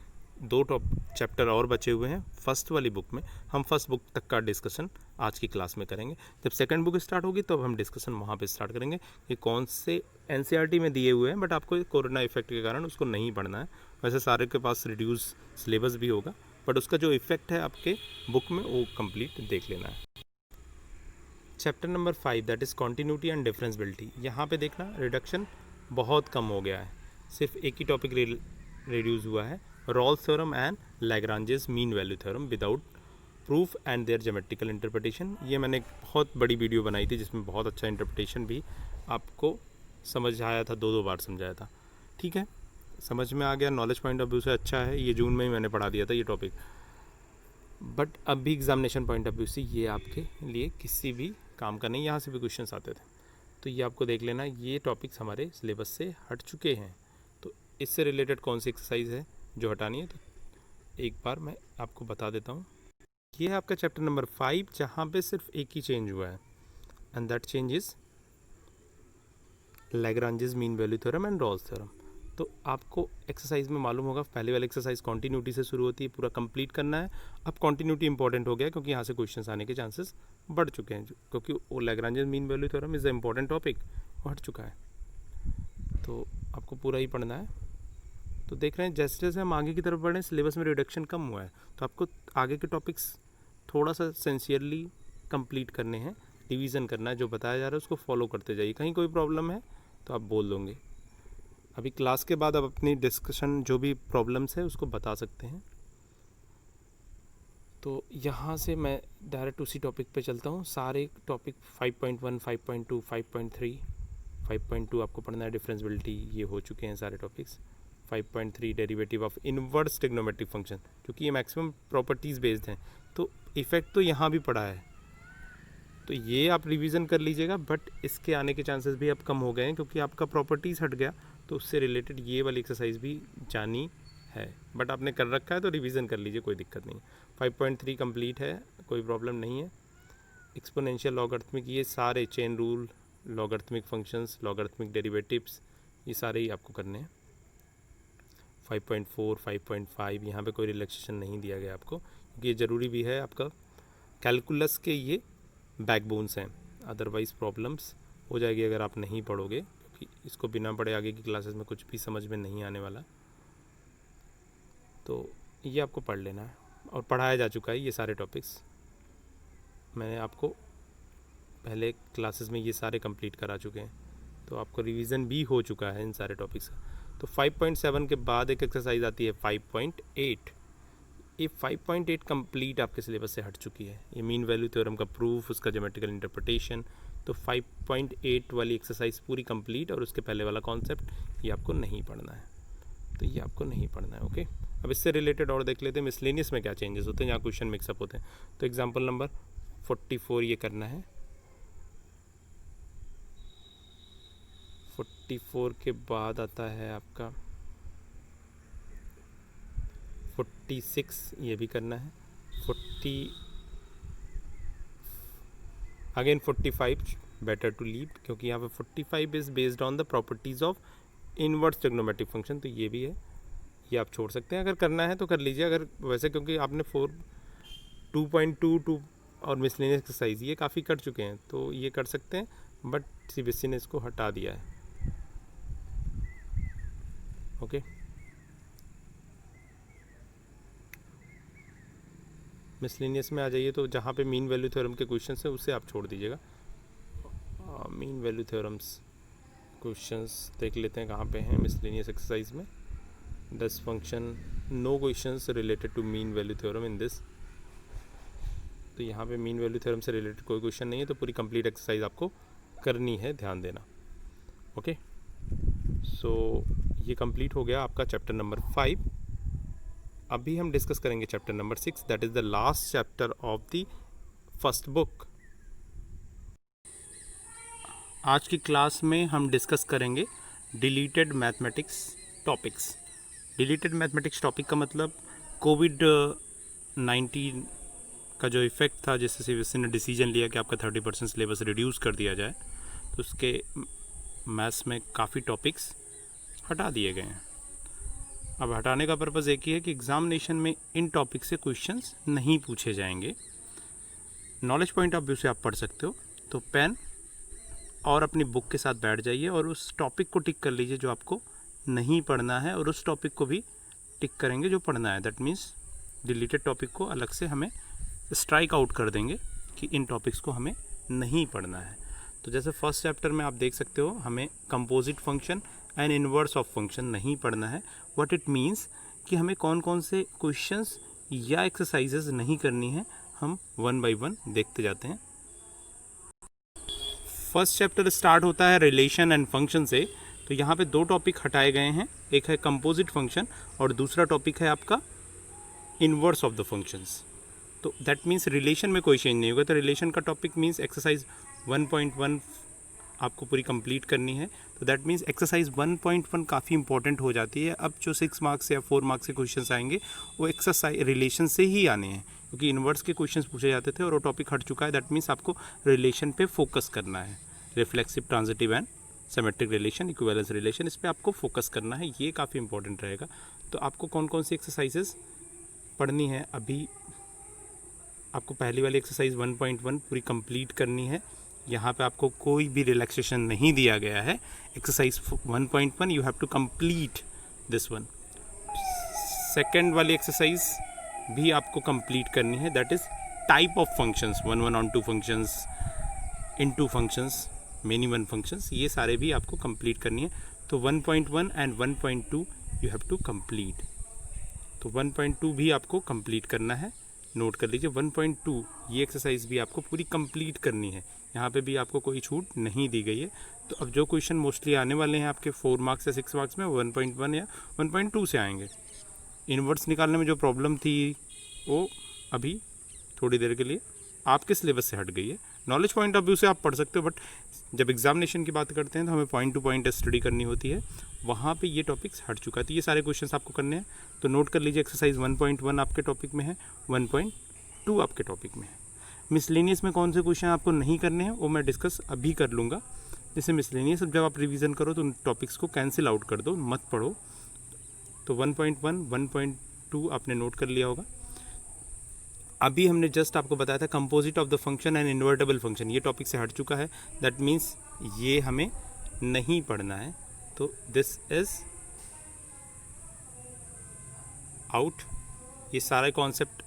2 चैप्टर और बचे हुए हैं फर्स्ट वाली बुक में। हम फर्स्ट बुक तक का डिस्कशन आज की क्लास में करेंगे। जब सेकंड बुक स्टार्ट होगी तो हम डिस्कशन वहाँ पे स्टार्ट करेंगे कि कौन से NCERT में दिए हुए हैं, बट आपको कोरोना इफेक्ट के कारण उसको नहीं पढ़ना है। वैसे सारे के पास रिड्यूस सिलेबस भी होगा, बट उसका जो इफेक्ट है आपके बुक में वो कंप्लीट देख लेना है। Chapter number 5 that is continuity and differentiability. यहाँ पे देखना रिडक्शन बहुत कम हो गया है, सिर्फ एक ही टॉपिक रिड्यूस हुआ है, Rolle's theorem and Lagrange's mean value theorem without proof and their geometrical interpretation. ये मैंने एक बहुत बड़ी वीडियो बनाई थी जिसमें बहुत अच्छा इंटरप्रिटेशन भी आपको समझ आया था, 2 बार समझाया था। ठीक है, समझ में आ गया, नॉलेज पॉइंट ऑफ व्यू से अच्छा है। ये जून में ही मैंने पढ़ा दिया था ये टॉपिक, बट अब भी एग्जामिनेशन पॉइंट ऑफ व्यू से ये आपके लिए किसी भी काम का नहीं, यहाँ से भी क्वेश्चंस आते थे। तो ये आपको देख लेना, ये टॉपिक्स हमारे सिलेबस से हट चुके हैं। तो इससे रिलेटेड कौन सी एक्सरसाइज है जो हटानी है, तो एक बार मैं आपको बता देता हूँ। ये है आपका चैप्टर नंबर 5 जहाँ पे सिर्फ एक ही चेंज हुआ है, and that change is Lagrange's mean value theorem and Rolle's theorem. तो आपको एक्सरसाइज में मालूम होगा, पहले वाली एक्सरसाइज कॉन्टिन्यूटी से शुरू होती है, पूरा कंप्लीट करना है। अब कॉन्टिन्यूटी इंपॉर्टेंट हो गया क्योंकि यहाँ से क्वेश्चंस आने के चांसेस बढ़ चुके हैं, क्योंकि वो Lagrange's mean value theorem is the important topic, वो हट चुका है। तो आपको पूरा ही पढ़ना है। तो देख रहे हैं जैसे जैसे हम आगे की तरफ बढ़ें सिलेबस में रिडक्शन कम हुआ है, तो आपको आगे के टॉपिक्स थोड़ा सा सिंसियरली कंप्लीट करने हैं, रिवीजन करना है, जो बताया जा रहा है उसको फॉलो करते जाइए। कहीं कोई प्रॉब्लम है तो आप बोल दोगे। अभी क्लास के बाद आप अपनी डिस्कशन जो भी प्रॉब्लम्स है उसको बता सकते हैं। तो यहाँ से मैं डायरेक्ट उसी टॉपिक पे चलता हूँ। सारे टॉपिक 5.1, 5.2, 5.3, 5.2 आपको पढ़ना है, डिफरेंसबिलिटी, ये हो चुके हैं सारे topics. 5.3 derivative of inverse trigonometric function, क्योंकि ये मैक्सिमम प्रॉपर्टीज़ बेस्ड हैं, तो इफेक्ट तो यहाँ भी पड़ा है, तो ये आप रिवीजन कर लीजिएगा। बट इसके आने के चांसेस भी अब कम हो गए हैं क्योंकि आपका प्रॉपर्टीज़ हट गया, तो उससे रिलेटेड ये वाली एक्सरसाइज भी जानी है। बट आपने कर रखा है तो रिवीजन कर लीजिए, कोई दिक्कत नहीं। 5.3 कंप्लीट है, कोई प्रॉब्लम नहीं है। एक्सपोनेंशियल, लॉगरिथमिक, ये सारे chain rule, logarithmic functions, logarithmic derivatives, ये सारे ही आपको करने हैं। 5.4, 5.5 यहाँ पे कोई रिलैक्सेशन नहीं दिया गया आपको, क्योंकि ये ज़रूरी भी है, आपका कैलकुलस के ये बैकबोन्स हैं, अदरवाइज़ प्रॉब्लम्स हो जाएगी अगर आप नहीं पढ़ोगे, क्योंकि इसको बिना पढ़े आगे की क्लासेस में कुछ भी समझ में नहीं आने वाला। तो ये आपको पढ़ लेना है और पढ़ाया जा चुका है ये सारे टॉपिक्स, मैंने आपको पहले क्लासेस में ये सारे कंप्लीट करा चुके हैं, तो आपको रिवीजन भी हो चुका है इन सारे टॉपिक्स का। तो 5.7 के बाद एक एक्सरसाइज आती है 5.8। ये 5.8 कंप्लीट आपके सिलेबस से हट चुकी है, ये मीन वैल्यू थ्योरम का प्रूफ, उसका ज्योमेट्रिकल इंटरप्रिटेशन। तो 5.8 वाली एक्सरसाइज पूरी कंप्लीट, और उसके पहले वाला कॉन्सेप्ट ये आपको नहीं पढ़ना है, तो ये आपको नहीं पढ़ना है। ओके, अब इससे रिलेटेड और देख लेते हैं मिसलेनियस में क्या चेंजेस होते हैं, जहाँ क्वेश्चन मिक्सअप होते हैं। तो एग्जाम्पल नंबर 44 ये करना है। 44 के बाद आता है आपका 46, ये भी करना है। 45 बेटर टू लीव, क्योंकि यहाँ पे 45 is based on the properties of inverse trigonometric function, तो ये भी है, ये आप छोड़ सकते हैं। अगर करना है तो कर लीजिए, अगर वैसे क्योंकि आपने 2.22 और मिसलेनियस एक्सरसाइज ये काफ़ी कर चुके हैं, तो ये कर सकते हैं, बट CBSE ने इसको हटा दिया है। ओके, मिसलेनियस में आ जाइए, तो जहाँ पे मीन वैल्यू थ्योरम के क्वेश्चंस हैं उसे आप छोड़ दीजिएगा। मीन वैल्यू थ्योरम्स क्वेश्चंस देख लेते हैं कहाँ पे हैं मिसलेनियस एक्सरसाइज में। 10 function, no questions related to mean value theorem in this. तो यहाँ पे मीन वैल्यू थ्योरम से रिलेटेड कोई क्वेश्चन नहीं है, तो पूरी कंप्लीट एक्सरसाइज आपको करनी है, ध्यान देना। ओके, सो ये कंप्लीट हो गया आपका चैप्टर नंबर 5। अभी हम डिस्कस करेंगे chapter number 6, that is the last chapter of the first book. आज की क्लास में हम डिस्कस करेंगे deleted mathematics topics. Deleted mathematics topic का मतलब कोविड-19 का जो इफ़ेक्ट था, जिससे सीबीएसई ने डिसीजन लिया कि आपका 30% सिलेबस रिड्यूस कर दिया जाए, तो उसके मैथ्स में काफ़ी टॉपिक्स हटा दिए गए हैं। अब हटाने का पर्पज़ एक ही है कि एग्जामिनेशन में इन टॉपिक से क्वेश्चंस नहीं पूछे जाएंगे। नॉलेज पॉइंट ऑफ व्यू से आप पढ़ सकते हो, तो पेन और अपनी बुक के साथ बैठ जाइए और उस टॉपिक को टिक कर लीजिए जो आपको नहीं पढ़ना है, और उस टॉपिक को भी टिक करेंगे जो पढ़ना है। दैट मीन्स डिलीटेड टॉपिक को अलग से हमें स्ट्राइक आउट कर देंगे कि इन टॉपिक्स को हमें नहीं पढ़ना है। तो जैसे फर्स्ट चैप्टर में आप देख सकते हो, हमें composite function and inverse of function नहीं पढ़ना है। व्हाट इट मीन्स कि हमें कौन कौन से क्वेश्चंस या एक्सरसाइजेस नहीं करनी है, हम वन बाय वन देखते जाते हैं। फर्स्ट चैप्टर स्टार्ट होता है रिलेशन एंड फंक्शन से, तो यहाँ पे दो टॉपिक हटाए गए हैं, एक है कंपोजिट फंक्शन और दूसरा टॉपिक है आपका इन्वर्स ऑफ द फंक्शंस। तो दैट मीन्स रिलेशन में कोई चेंज नहीं होगा। तो रिलेशन का टॉपिक मीन्स एक्सरसाइज 1.1 आपको पूरी कंप्लीट करनी है। तो दैट मीन्स एक्सरसाइज 1.1 काफ़ी इंपॉर्टेंट हो जाती है। अब जो 6 मार्क्स या 4 मार्क्स के क्वेश्चंस आएंगे वो एक्सरसाइज रिलेशन से ही आने हैं, क्योंकि इन्वर्स के क्वेश्चंस पूछे जाते थे और वो टॉपिक हट चुका है। दैट मीन्स आपको रिलेशन पे फोकस करना है। Reflexive, transitive and symmetric relation, equivalence relation, इस पर आपको फोकस करना है, ये काफ़ी इंपॉर्टेंट रहेगा। तो आपको कौन कौन सी एक्सरसाइजेस पढ़नी है, अभी आपको पहली वाली एक्सरसाइज 1.1 पूरी कंप्लीट करनी है। यहाँ पे आपको कोई भी रिलैक्सेशन नहीं दिया गया है। Exercise 1.1 you have to complete this one. Second वाली एक्सरसाइज भी आपको कंप्लीट करनी है, that is type of functions, 1 on 2 functions, into functions, many one functions, ये सारे भी आपको कंप्लीट करनी है। तो 1.1 and 1.2 you have to complete. तो 1.2 भी आपको कंप्लीट करना है, नोट कर लीजिए। 1.2 ये एक्सरसाइज भी आपको पूरी कंप्लीट करनी है, यहाँ पे भी आपको कोई छूट नहीं दी गई है। तो अब जो क्वेश्चन मोस्टली आने वाले हैं आपके 4 मार्क्स या 6 मार्क्स में, 1.1 या 1.2 से आएंगे। इन्वर्स निकालने में जो प्रॉब्लम थी वो अभी थोड़ी देर के लिए आपके सिलेबस से हट गई है। नॉलेज पॉइंट ऑफ व्यू से आप पढ़ सकते हो, बट जब एग्जामिनेशन की बात करते हैं तो हमें पॉइंट टू पॉइंट स्टडी करनी होती है, वहाँ पे ये टॉपिक्स हट चुका है। तो ये सारे क्वेश्चंस आपको करने हैं, तो नोट कर लीजिए। एक्सरसाइज 1.1 आपके टॉपिक में है, 1.2 आपके टॉपिक में है। मिसलेनियस में कौन से क्वेश्चन आपको नहीं करने हैं वो मैं डिस्कस अभी कर लूँगा। जैसे मिसलेनियस जब आप रिवीजन करो तो उन टॉपिक्स को कैंसिल आउट कर दो, मत पढ़ो। तो 1.1, 1.2 आपने नोट कर लिया होगा। अभी हमने जस्ट आपको बताया था composite of the function and invertible function, ये टॉपिक से हट चुका है। दैट मीन्स ये हमें नहीं पढ़ना है, तो दिस इज आउट। ये सारे कॉन्सेप्ट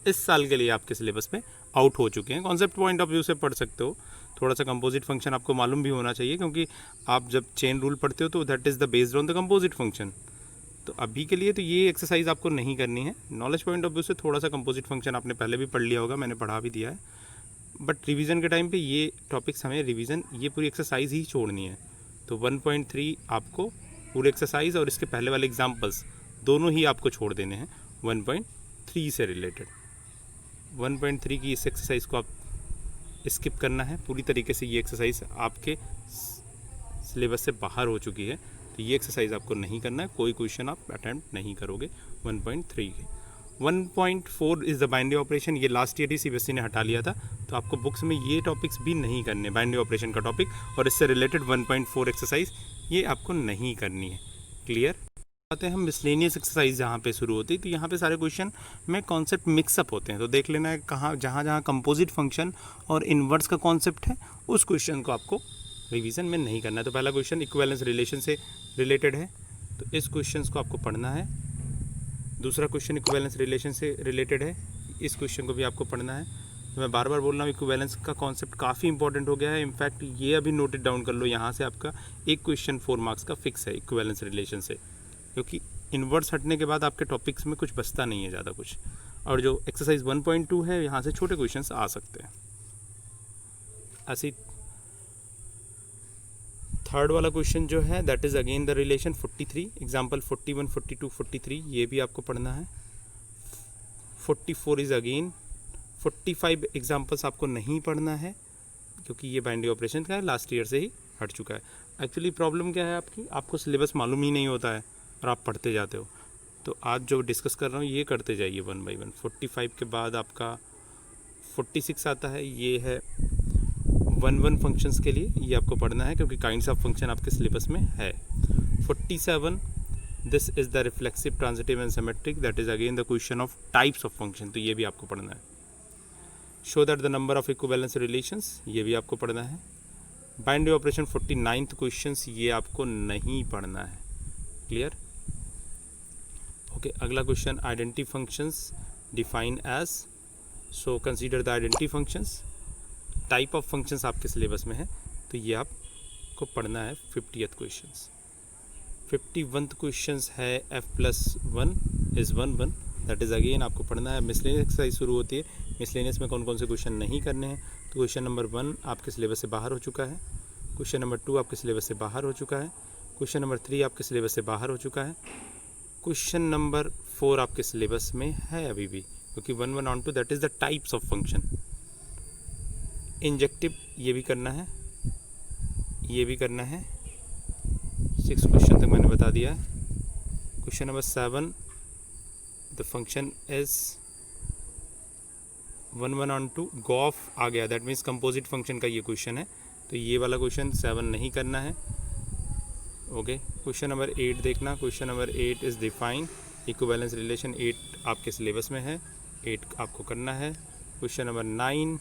इस साल के लिए आपके सिलेबस में आउट हो चुके हैं। कॉन्सेप्ट पॉइंट ऑफ व्यू से पढ़ सकते हो। थोड़ा सा कंपोजिट फंक्शन आपको मालूम भी होना चाहिए, क्योंकि आप जब चेन रूल पढ़ते हो तो that is the based on the composite function. तो अभी के लिए तो ये एक्सरसाइज आपको नहीं करनी है। नॉलेज पॉइंट ऑफ व्यू से थोड़ा सा कंपोजिट फंक्शन आपने पहले भी पढ़ लिया होगा, मैंने पढ़ा भी दिया है, बट रिवीजन के टाइम पे ये टॉपिक्स हमें रिवीजन, ये पूरी एक्सरसाइज ही छोड़नी है। तो 1.3 आपको पूरे एक्सरसाइज और इसके पहले वाले एग्जाम्पल्स दोनों ही आपको छोड़ देने हैं 1.3 से रिलेटेड। 1.3 की इस एक्सरसाइज को आप स्किप करना है पूरी तरीके से। ये एक्सरसाइज आपके सिलेबस से बाहर हो चुकी है, तो ये एक्सरसाइज आपको नहीं करना है। कोई क्वेश्चन आप अटैम्प्ट नहीं करोगे 1.3 के। 1.4 इज़ द बाइनरी ऑपरेशन, ये लास्ट ईयर ही सीबीएसई ने हटा लिया था, तो आपको बुक्स में ये टॉपिक्स भी नहीं करने, बाइनरी ऑपरेशन का टॉपिक और इससे रिलेटेड 1.4 एक्सरसाइज ये आपको नहीं करनी है। क्लियर? आते हैं हम मिसलेनियस एक्सरसाइज जहाँ पे शुरू होती है। तो यहाँ पे सारे क्वेश्चन में कॉन्सेप्ट मिक्सअप होते हैं, तो देख लेना है कहाँ जहाँ जहाँ कंपोजिट फंक्शन और इन्वर्स का कॉन्सेप्ट है उस क्वेश्चन को आपको रिवीजन में नहीं करना है। तो पहला क्वेश्चन इक्विवेलेंस रिलेशन से रिलेटेड है, तो इस क्वेश्चन को आपको पढ़ना है। दूसरा क्वेश्चन इक्विवेलेंस रिलेशन से रिलेटेड है, इस क्वेश्चन को भी आपको पढ़ना है। तो मैं बार बार बोल रहा हूँ इक्विवेलेंस का कॉन्सेप्ट काफ़ी इंपॉर्टेंट हो गया है। इनफैक्ट ये अभी नोटेड डाउन कर लो, यहाँ से आपका एक क्वेश्चन 4 मार्क्स का फिक्स है इक्विवेलेंस रिलेशन से, क्योंकि इन्वर्स हटने के बाद आपके टॉपिक्स में कुछ बचता नहीं है ज़्यादा कुछ। और जो एक्सरसाइज 1.2 है, यहाँ से छोटे क्वेश्चंस आ सकते हैं। ऐसी थर्ड वाला क्वेश्चन जो है that is again the relation 43, example 41, 42, 43 ये भी आपको पढ़ना है। 44 इज़ अगेन, 45 एग्जाम्पल्स आपको नहीं पढ़ना है क्योंकि ये बाइनरी ऑपरेशन का है, लास्ट ईयर से ही हट चुका है। एक्चुअली प्रॉब्लम क्या है आपकी, आपको सिलेबस मालूम ही नहीं होता है। और आप पढ़ते जाते हो। तो आज जो डिस्कस कर रहा हूँ ये करते जाइए वन बाई वन। 45 के बाद आपका 46 आता है, ये है वन फंक्शंस के लिए, ये आपको पढ़ना है क्योंकि काइंड्स ऑफ फंक्शन आपके सिलेबस में है। 47 this is the reflexive, transitive and symmetric, that is again the question of types of function, तो ये भी आपको पढ़ना है। Show that the number of equivalence relations, ये भी आपको पढ़ना है। बाइनरी ऑपरेशन 49th क्वेश्चंस, ये आपको नहीं पढ़ना है। क्लियर? ओके, अगला question identity functions define as, so consider the identity functions. Type of functions आपके सिलेबस में है तो ये आपको पढ़ना है। 50th questions. 51th क्वेश्चंस है f+1 is 1 1, that is again आपको पढ़ना है। मिसलेनियस एक्सरसाइज शुरू होती है, मिसलेनियस में कौन कौन से क्वेश्चन नहीं करने हैं। तो क्वेश्चन नंबर 1 आपके सिलेबस से बाहर हो चुका है, क्वेश्चन नंबर 2 आपके सिलेबस से बाहर हो चुका है, क्वेश्चन नंबर 3 आपके सिलेबस से बाहर हो चुका है, क्वेश्चन नंबर 4 आपके सिलेबस में है अभी भी, क्योंकि 1 1 on 2 that is the types of function. Injective ये भी करना है, ये भी करना है। 6 क्वेश्चन तक मैंने बता दिया है। Question number 7 the function is 1 1 on 2 graph आ गया, दैट मीन्स कंपोजिट फंक्शन का ये क्वेश्चन है, तो ये वाला क्वेश्चन 7 नहीं करना है। ओके, क्वेश्चन नंबर 8 देखना। Question number 8 is define equivalence relation, 8 आपके सिलेबस में है, 8 आपको करना है। Question number 9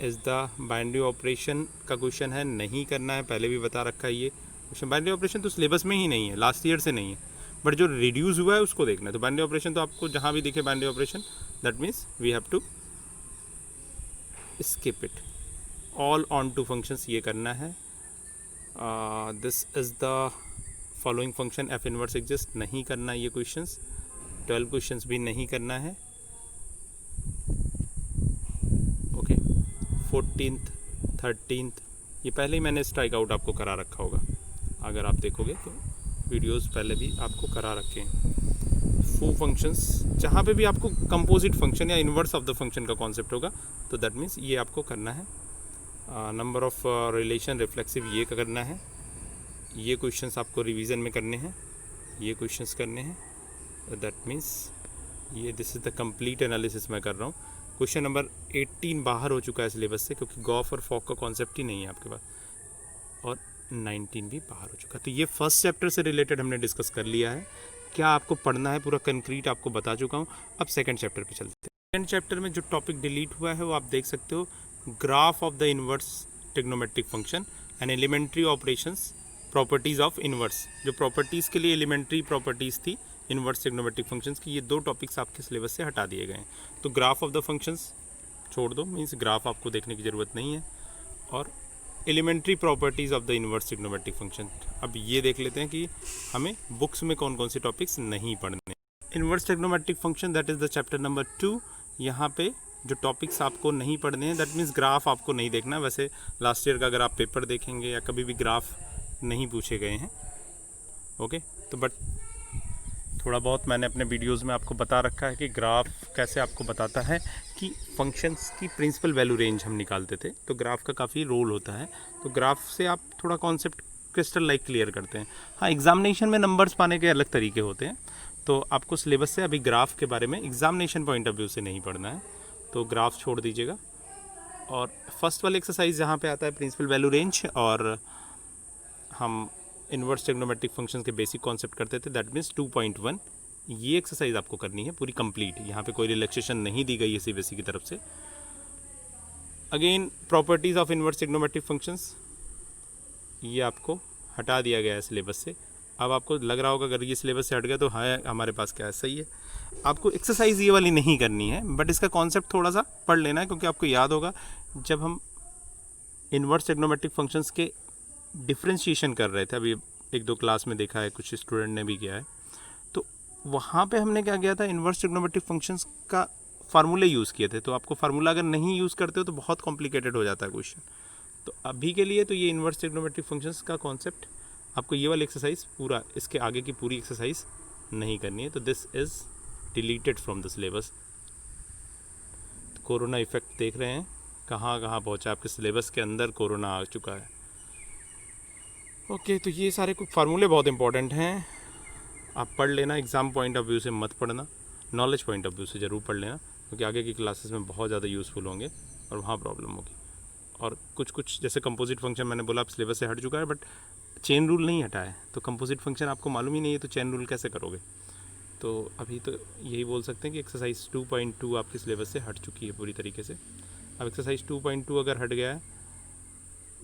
is the binary operation का क्वेश्चन है, नहीं करना है, पहले भी बता रखा है ये क्वेश्चन। बाइनरी ऑपरेशन तो सिलेबस में ही नहीं है, लास्ट ईयर से नहीं है, बट जो रिड्यूस हुआ है उसको देखना है। तो बाइनरी ऑपरेशन तो आपको जहाँ भी दिखे binary operation, that means we have to skip it. All on to functions ये करना है। This is the following function F inverse exist, नहीं करना ये क्वेश्चंस। 12 क्वेश्चंस भी नहीं करना है। ओके, 14th 13th ये पहले ही मैंने स्ट्राइक आउट आपको करा रखा होगा, अगर आप देखोगे तो वीडियोस पहले भी आपको करा रखे हैं। फू फंक्शंस, जहाँ पे भी आपको कंपोजिट फंक्शन या इन्वर्स ऑफ द फंक्शन का कॉन्सेप्ट होगा तो दैट मीन्स ये आपको करना है। नंबर ऑफ रिलेशन रिफ्लेक्सिव ये करना है। ये क्वेश्चंस आपको रिवीजन में करने हैं, ये क्वेश्चंस करने हैं, दैट मीन्स ये this is the complete analysis मैं कर रहा हूँ। क्वेश्चन नंबर 18 बाहर हो चुका है सिलेबस से, क्योंकि गॉफ और फॉक का कॉन्सेप्ट ही नहीं है आपके पास, और 19 भी बाहर हो चुका है। तो ये फर्स्ट चैप्टर से रिलेटेड हमने डिस्कस कर लिया है, क्या आपको पढ़ना है पूरा कंक्रीट आपको बता चुका हूँ। अब सेकंड चैप्टर पे चलते हैं। सेकंड चैप्टर में जो टॉपिक डिलीट हुआ है वो आप देख सकते हो, graph of the inverse trigonometric function and elementary operations, properties of inverse. जो प्रॉपर्टीज़ के लिए एलिमेंट्री प्रॉपर्टीज़ थी इन्वर्स ट्रिग्नोमेट्रिक फंक्शंस की, ये 2 टॉपिक्स आपके सिलेबस से हटा दिए गए हैं। तो ग्राफ ऑफ द फंक्शंस छोड़ दो, मीन्स ग्राफ आपको देखने की ज़रूरत नहीं है, और elementary properties of the inverse trigonometric function. अब ये देख लेते हैं कि हमें बुक्स में कौन कौन से टॉपिक्स नहीं पढ़ने। Inverse trigonometric function that is the chapter number 2। यहाँ पे जो टॉपिक्स आपको नहीं पढ़ने हैं, दैट मीन्स ग्राफ आपको नहीं देखना। वैसे लास्ट ईयर का अगर आप पेपर देखेंगे या कभी भी ग्राफ नहीं पूछे गए हैं। ओके, तो बट थोड़ा बहुत मैंने अपने वीडियोस में आपको बता रखा है कि ग्राफ कैसे आपको बताता है कि फंक्शंस की प्रिंसिपल वैल्यू रेंज हम निकालते थे, तो ग्राफ का काफ़ी रोल होता है। तो ग्राफ से आप थोड़ा कॉन्सेप्ट क्रिस्टल लाइक क्लियर करते हैं। हाँ, एग्जामिनेशन में नंबर्स पाने के अलग तरीके होते हैं, तो आपको सिलेबस से अभी ग्राफ के बारे में एग्जामिनेशन पॉइंट ऑफ व्यू से नहीं पढ़ना है, तो ग्राफ छोड़ दीजिएगा। और फर्स्ट वाला एक्सरसाइज जहाँ पे आता है प्रिंसिपल वैल्यू रेंज, और हम इन्वर्स ट्रिग्नोमेट्रिक फंक्शंस के बेसिक कॉन्सेप्ट करते थे, दैट मीन्स 2.1, ये एक्सरसाइज आपको करनी है पूरी कंप्लीट। यहाँ पे कोई रिलैक्सेशन नहीं दी गई है सीबीएसई की तरफ से। Again properties of inverse trigonometric functions, ये आपको हटा दिया गया है सिलेबस से। अब आपको लग रहा होगा अगर ये सिलेबस से हट गया तो हाँ हमारे पास क्या है, सही है। आपको एक्सरसाइज ये वाली नहीं करनी है, बट इसका कॉन्सेप्ट थोड़ा सा पढ़ लेना है, क्योंकि आपको याद होगा जब हम इन्वर्स ट्रिग्नोमेट्रिक फंक्शंस के डिफ्रेंशिएशन कर रहे थे, अभी 1-2 क्लास में देखा है, कुछ स्टूडेंट ने भी किया है, तो वहाँ पे हमने क्या किया था, इन्वर्स ट्रिग्नोमेट्रिक फंक्शंस का फार्मूले यूज़ किए थे। तो आपको फार्मूला अगर नहीं यूज़ करते हो तो बहुत कॉम्प्लिकेटेड हो जाता है क्वेश्चन। तो अभी के लिए तो ये इन्वर्स ट्रिग्नोमेट्रिक फंक्शंस का कॉन्सेप्ट आपको ये वाली एक्सरसाइज पूरा, इसके आगे की पूरी एक्सरसाइज नहीं करनी है, तो this is deleted from the syllabus. Corona effect देख रहे हैं कहाँ कहाँ पहुँचा, आपके सिलेबस के अंदर कोरोना आ चुका है। ओके, तो ये सारे कुछ फार्मूले बहुत इंपॉर्टेंट हैं। आप पढ़ लेना, एग्ज़ाम पॉइंट ऑफ व्यू से मत पढ़ना, नॉलेज पॉइंट ऑफ व्यू से ज़रूर पढ़ लेना, क्योंकि आगे की क्लासेस में बहुत ज़्यादा यूज़फुल होंगे और वहाँ प्रॉब्लम होगी। और कुछ जैसे कंपोजिट फंक्शन मैंने बोला आप सिलेबस से हट चुका है, बट चेन रूल नहीं हटा है, तो कंपोजिट फंक्शन आपको मालूम ही नहीं है तो चेन रूल कैसे करोगे। तो अभी तो यही बोल सकते हैं कि एक्सरसाइज 2.2 आपके सिलेबस से हट चुकी है पूरी तरीके से। अब एक्सरसाइज 2.2 अगर हट गया है,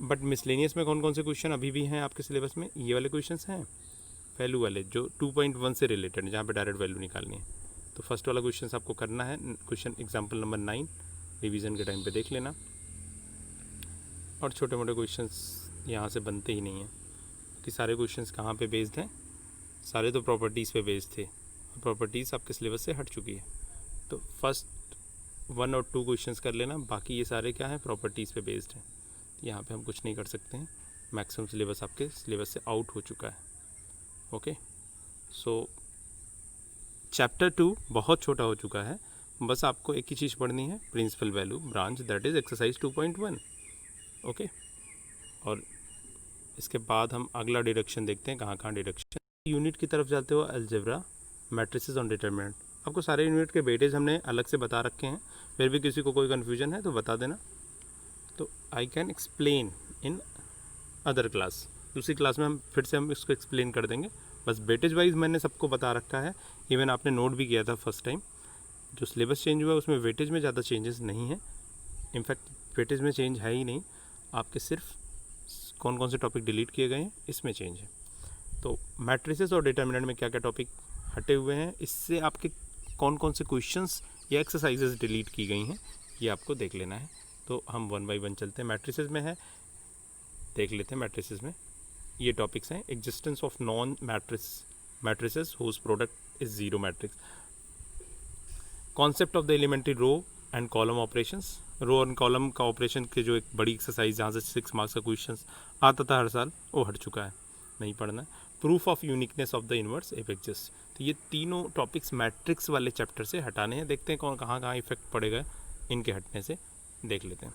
बट मिसलेनियस में कौन कौन से क्वेश्चन अभी भी हैं आपके सिलेबस में, ये वाले क्वेश्चंस हैं वैल्यू वाले जो 2.1 से रिलेटेड हैं, जहाँ पे डायरेक्ट वैल्यू निकालनी है। तो फर्स्ट वाला क्वेश्चन आपको करना है, क्वेश्चन एग्जाम्पल नंबर 9 रिवीजन के टाइम पे देख लेना। और छोटे मोटे क्वेश्चंस यहाँ से बनते ही नहीं हैं, कि सारे क्वेश्चंस कहाँ पे बेस्ड हैं, सारे तो प्रॉपर्टीज़ पे बेस्ड थे, प्रॉपर्टीज़ आपके सिलेबस से हट चुकी है। तो फर्स्ट 1 और 2 क्वेश्चंस कर लेना, बाकी ये सारे क्या हैं, प्रॉपर्टीज़ पे बेस्ड हैं। यहाँ पे हम कुछ नहीं कर सकते हैं, मैक्सिमम सिलेबस आपके सिलेबस से आउट हो चुका है। ओके, सो चैप्टर 2 बहुत छोटा हो चुका है, बस आपको एक ही चीज़ पढ़नी है, principal value branch, that is exercise 2.1। Okay, और इसके बाद हम अगला डिडक्शन देखते हैं, कहाँ डिडक्शन। यूनिट की तरफ जाते हो, अलजेब्रा, मैट्रिसेस ऑन डिटरमिनेंट। आपको सारे यूनिट के वेटेज हमने अलग से बता रखे हैं, फिर भी किसी को कोई कन्फ्यूजन है तो बता देना। तो I can explain in other class, दूसरी क्लास में हम इसको एक्सप्लेन कर देंगे। बस वेटेज वाइज मैंने सबको बता रखा है, इवन आपने नोट भी किया था फर्स्ट टाइम। जो सिलेबस चेंज हुआ है उसमें वेटेज में ज़्यादा चेंजेस नहीं है, इनफैक्ट वेटेज में चेंज है ही नहीं, आपके सिर्फ कौन कौन से टॉपिक डिलीट किए गए हैं इसमें चेंज है। तो मैट्रिसेस और डिटरमिनेंट में क्या क्या टॉपिक हटे हुए हैं, इससे आपके कौन कौन से क्वेश्चंस या एक्सरसाइजेस डिलीट की गई हैं, ये आपको देख लेना है। तो हम 1 बाय 1 चलते हैं। मैट्रिसेस में है, देख लेते हैं। मैट्रिसेस में ये टॉपिक्स हैं, existence of non matrices whose product is zero matrix, concept of the elementary row and column operations. Row and column का ऑपरेशन के जो एक बड़ी एक्सरसाइज जहाँ से 6 मार्क्स का क्वेश्चन आता था हर साल, वो हट चुका है, नहीं पढ़ना है। Proof of uniqueness of the inverse if exist. तो ये तीनों टॉपिक्स मैट्रिक्स वाले चैप्टर से हटाने हैं, देखते हैं कौन कहाँ इफेक्ट पड़ेगा इनके हटने से, देख लेते हैं।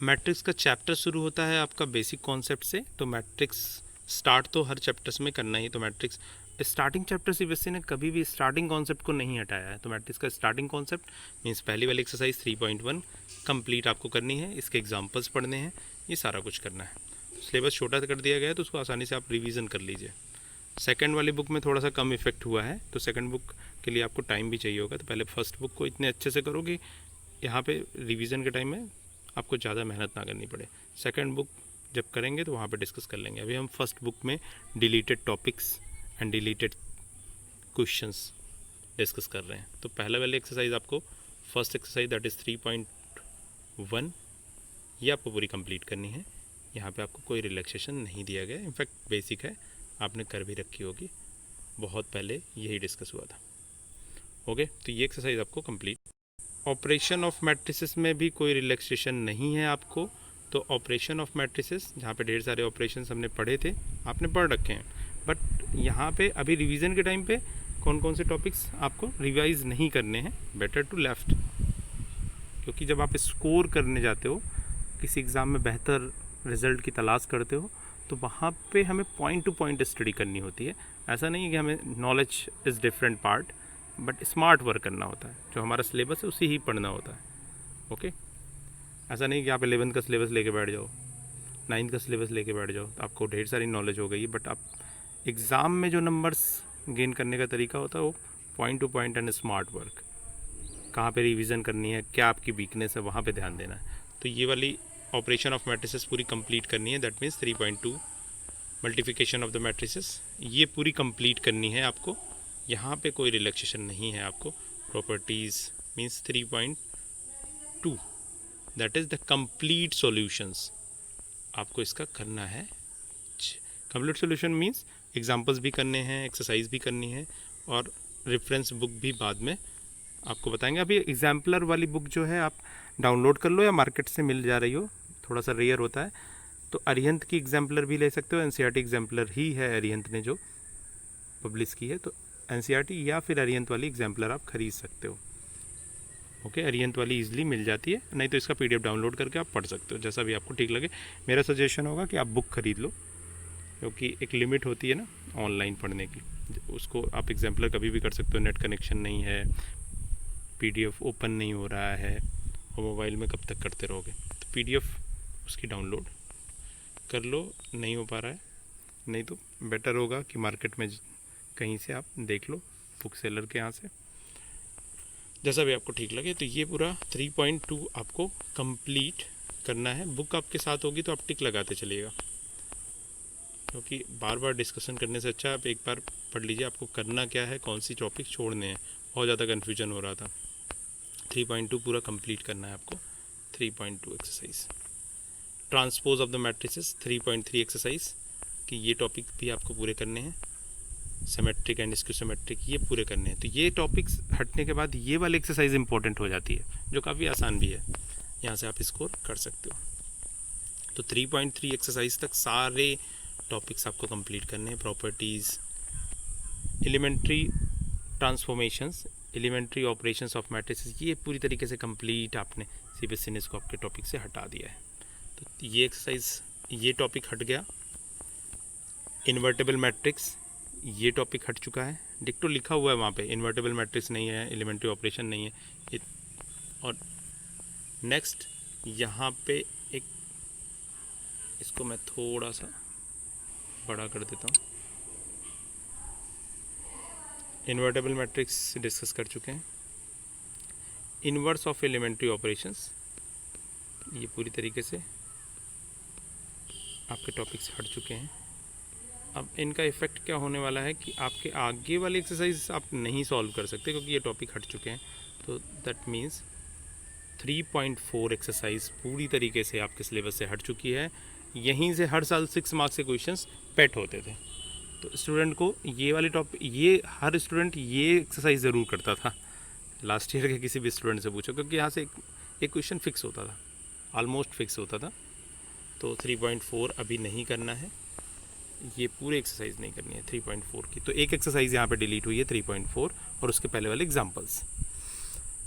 मैट्रिक्स का चैप्टर शुरू होता है आपका बेसिक कॉन्सेप्ट से, तो मैट्रिक्स स्टार्ट तो हर चैप्टर्स में करना ही। तो मैट्रिक्स स्टार्टिंग चैप्टर से वैसे ने कभी भी स्टार्टिंग कॉन्सेप्ट को नहीं हटाया है। तो मैट्रिक्स का स्टार्टिंग कॉन्सेप्ट मीन्स पहली वाली एक्सरसाइज 3.1 कंप्लीट आपको करनी है, इसके एग्जांपल्स पढ़ने हैं, ये सारा कुछ करना है। सिलेबस छोटा कर दिया गया है तो उसको आसानी से आप रिवीजन कर लीजिए। सेकंड वाली बुक में थोड़ा सा कम इफेक्ट हुआ है, तो सेकंड बुक के लिए आपको टाइम भी चाहिए होगा। तो पहले फर्स्ट बुक को इतने अच्छे से करो कि यहाँ पे रिवीजन के टाइम में आपको ज़्यादा मेहनत ना करनी पड़े। सेकंड बुक जब करेंगे तो वहाँ पे डिस्कस कर लेंगे। अभी हम फर्स्ट बुक में deleted topics and deleted questions discuss कर रहे हैं। तो पहले वाली एक्सरसाइज आपको फर्स्ट एक्सरसाइज दैट इज़ 3.1 ये आपको पूरी कंप्लीट करनी है। यहाँ पे आपको कोई रिलैक्सेशन नहीं दिया गया, इनफैक्ट बेसिक है, आपने कर भी रखी होगी, बहुत पहले यही डिस्कस हुआ था। ओके, तो ये एक्सरसाइज आपको कंप्लीट। ऑपरेशन ऑफ मैट्रिसेस में भी कोई रिलैक्सेशन नहीं है आपको। तो ऑपरेशन ऑफ मैट्रिसेस, जहाँ पे ढेर सारे ऑपरेशन हमने पढ़े थे, आपने पढ़ रखे हैं, बट यहाँ पे अभी रिवीजन के टाइम पे कौन कौन से टॉपिक्स आपको रिवाइज नहीं करने हैं, बेटर टू लेफ्ट। क्योंकि जब आप स्कोर करने जाते हो, किसी एग्ज़ाम में बेहतर रिजल्ट की तलाश करते हो, तो वहाँ पे हमें पॉइंट टू पॉइंट स्टडी करनी होती है। ऐसा नहीं है कि हमें knowledge is different part, but smart work करना होता है। जो हमारा सिलेबस है उसी ही पढ़ना होता है। ओके, ऐसा नहीं कि आप 11th का सिलेबस लेके बैठ जाओ, 9th का सिलेबस लेके बैठ जाओ, तो आपको ढेर सारी नॉलेज हो गई, बट आप एग्ज़ाम में जो नंबर्स गेन करने का तरीका होता है वो point two point and smart work, कहाँ पे रिवीजन करनी है, क्या आपकी वीकनेस है, वहाँ पे ध्यान देना है। तो ये वाली ऑपरेशन ऑफ मैट्रिसेस पूरी कंप्लीट करनी है, that means 3.2 multiplication of the matrices, ये पूरी कंप्लीट करनी है आपको। यहाँ पे कोई रिलैक्सेशन नहीं है आपको। Properties means 3.2 that is the complete solutions, आपको इसका करना है। कंप्लीट सॉल्यूशन मीन्स एग्जांपल्स भी करने हैं, एक्सरसाइज भी करनी है, और रेफरेंस बुक भी बाद में आपको बताएंगे। अभी एग्जाम्पलर वाली बुक जो है आप डाउनलोड कर लो या मार्केट से मिल जा रही हो, थोड़ा सा रेयर होता है, तो अरिहंत की एग्जाम्पलर भी ले सकते हो। एनसीईआरटी एग्जाम्पलर ही है अरिहंत ने जो पब्लिश की है, तो एनसीईआरटी या फिर अरिहंत वाली एग्जाम्पलर आप खरीद सकते हो। ओके, अरिहंत वाली ईजिली मिल जाती है, नहीं तो इसका पीडीएफ डाउनलोड करके आप पढ़ सकते हो, जैसा भी आपको ठीक लगे। मेरा सजेशन होगा कि आप बुक खरीद लो, क्योंकि एक लिमिट होती है ना, ऑनलाइन पढ़ने की। उसको आप एग्जाम्पलर कभी भी कर सकते हो, नेट कनेक्शन नहीं है, पीडीएफ ओपन नहीं हो रहा है और मोबाइल में कब तक करते रहोगे। तो पीडीएफ उसकी डाउनलोड कर लो, नहीं हो पा रहा है, नहीं तो बेटर होगा कि मार्केट में कहीं से आप देख लो, बुक सेलर के यहाँ से, जैसा भी आपको ठीक लगे। तो ये पूरा 3.2 आपको कंप्लीट करना है। बुक आपके साथ होगी तो आप टिक लगाते चलिएगा, क्योंकि बार बार डिस्कशन करने से अच्छा आप एक बार पढ़ लीजिए आपको करना क्या है, कौन सी टॉपिक छोड़ने हैं। बहुत ज़्यादा कन्फ्यूजन हो रहा था। 3.2 पूरा कंप्लीट करना है आपको। 3.2 exercise transpose of the matrices, 3.3 exercise कि ये टॉपिक भी आपको पूरे करने हैं। सिमेट्रिक एंड स्क्यू सिमेट्रिक ये पूरे करने हैं। तो ये टॉपिक्स हटने के बाद ये वाली एक्सरसाइज इंपॉर्टेंट हो जाती है, जो काफ़ी आसान भी है, यहाँ से आप स्कोर कर सकते हो। तो 3.3 एक्सरसाइज तक सारे टॉपिक्स आपको कंप्लीट करने हैं। Properties, elementary transformations, elementary operations of matrices, ये पूरी तरीके से कंप्लीट आपने सीबीएसई ने इसको आपके टॉपिक से हटा दिया है। तो ये एक्सरसाइज, ये टॉपिक हट गया। इन्वर्टेबल मैट्रिक्स, ये टॉपिक हट चुका है। डिक्टो लिखा हुआ है वहाँ पे, इन्वर्टेबल मैट्रिक्स नहीं है, एलिमेंट्री ऑपरेशन नहीं है। और नेक्स्ट यहाँ पे एक, इसको मैं थोड़ा सा बड़ा कर देता हूँ। इन्वर्टेबल मैट्रिक्स डिस्कस कर चुके हैं। इनवर्स ऑफ एलिमेंट्री ऑपरेशंस, ये पूरी तरीके से आपके टॉपिक्स हट चुके हैं। अब इनका इफ़ेक्ट क्या होने वाला है कि आपके आगे वाली एक्सरसाइज आप नहीं सॉल्व कर सकते, क्योंकि ये टॉपिक हट चुके हैं। तो दैट मीन्स 3.4 एक्सरसाइज पूरी तरीके से आपके सिलेबस से हट चुकी है। यहीं से हर साल 6 मार्क्स के क्वेश्चंस पेट होते थे। तो स्टूडेंट को ये वाली टॉपिक, ये हर स्टूडेंट ये एक्सरसाइज ज़रूर करता था। लास्ट ईयर के किसी भी स्टूडेंट से पूछो, क्योंकि यहाँ से एक क्वेश्चन फिक्स होता था, ऑलमोस्ट फिक्स होता था। तो 3.4 अभी नहीं करना है, ये पूरे एक्सरसाइज नहीं करनी है 3.4 की। तो एक एक्सरसाइज यहाँ पे डिलीट हुई है 3.4 और उसके पहले वाले एग्जांपल्स।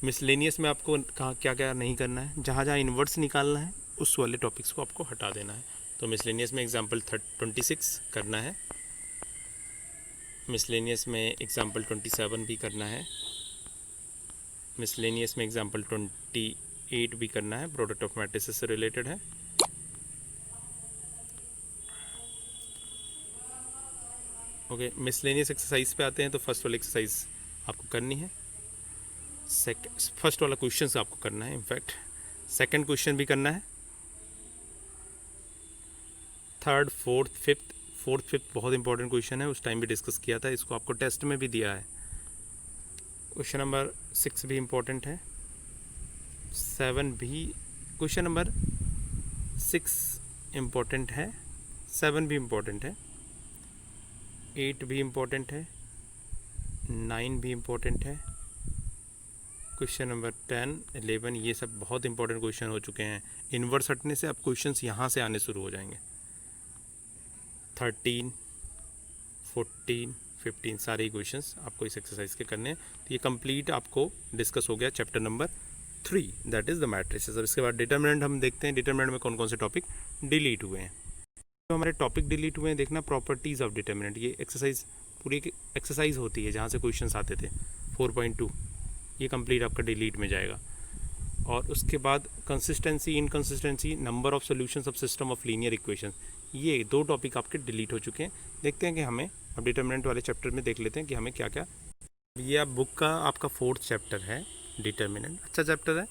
मिसलेनियस में आपको कहाँ क्या क्या नहीं करना है, जहाँ जहाँ इन्वर्स निकालना है उस वाले टॉपिक्स को आपको हटा देना है। तो मिसलेनियस में एग्जांपल 26 करना है, मिसलेनियस में एग्जांपल 27 भी करना है, मिसलेनियस में एग्जांपल 28 भी करना है, प्रोडक्ट ऑफ मैट्रिसेस से रिलेटेड है। ओके, मिसलेनियस एक्सरसाइज पे आते हैं। तो फर्स्ट वाली एक्सरसाइज आपको करनी है, फर्स्ट वाला क्वेश्चन आपको करना है, इनफैक्ट सेकंड क्वेश्चन भी करना है, थर्ड, फोर्थ, फिफ्थ बहुत इंपॉर्टेंट क्वेश्चन है, उस टाइम भी डिस्कस किया था, इसको आपको टेस्ट में भी दिया है। क्वेश्चन नंबर 6 भी इम्पोर्टेंट है, 7 भी, क्वेश्चन नंबर 6 इम्पोर्टेंट है, 7 भी इम्पोर्टेंट है, 8 भी इम्पोर्टेंट है, 9 भी इम्पोर्टेंट है, क्वेश्चन नंबर 10, 11 ये सब बहुत इंपॉर्टेंट क्वेश्चन हो चुके हैं। इन्वर्स हटने से अब क्वेश्चंस यहाँ से आने शुरू हो जाएंगे। 13, 14, 15 सारे क्वेश्चंस आपको इस एक्सरसाइज के करने हैं। तो ये कंप्लीट आपको डिस्कस हो गया chapter number 3, that is the matrices. अब इसके बाद डिटरमिनेंट हम देखते हैं, डिटरमिनेंट में कौन कौन से टॉपिक डिलीट हुए हैं। तो हमारे टॉपिक डिलीट हुए हैं, देखना प्रॉपर्टीज़ ऑफ डिटरमिनेंट। ये एक्सरसाइज पूरी एक्सरसाइज होती है जहाँ से क्वेश्चंस आते थे। 4.2 ये कंप्लीट आपका डिलीट में जाएगा। और उसके बाद consistency, inconsistency, number of solutions of system of linear equations, ये 2 टॉपिक आपके डिलीट हो चुके हैं। देखते हैं कि हमें अब डिटरमिनेंट वाले चैप्टर में देख लेते हैं कि हमें क्या क्या। ये आप बुक का आपका 4th चैप्टर है डिटरमिनेंट, अच्छा चैप्टर है।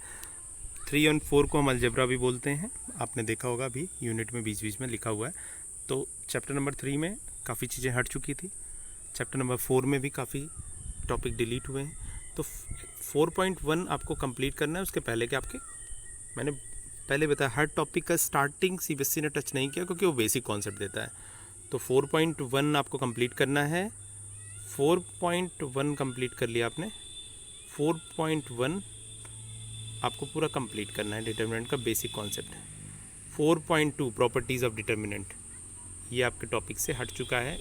3 और 4 को हम अलजेब्रा भी बोलते हैं, आपने देखा होगा अभी यूनिट में बीच बीच में लिखा हुआ है। तो चैप्टर नंबर 3 में काफ़ी चीज़ें हट चुकी थी, चैप्टर नंबर 4 में भी काफ़ी टॉपिक डिलीट हुए हैं। तो 4.1 आपको कंप्लीट करना है। उसके पहले के आपके, मैंने पहले बताया हर टॉपिक का स्टार्टिंग सीबीएसई ने टच नहीं किया, क्योंकि वो बेसिक कॉन्सेप्ट देता है। तो 4.1 आपको कंप्लीट करना है। 4.1 कंप्लीट कर लिया आपने, 4.1 आपको पूरा कंप्लीट करना है, डिटरमिनेंट का बेसिक कॉन्सेप्ट है। 4.2 प्रॉपर्टीज़ ऑफ डिटरमिनेंट, ये आपके टॉपिक से हट चुका है।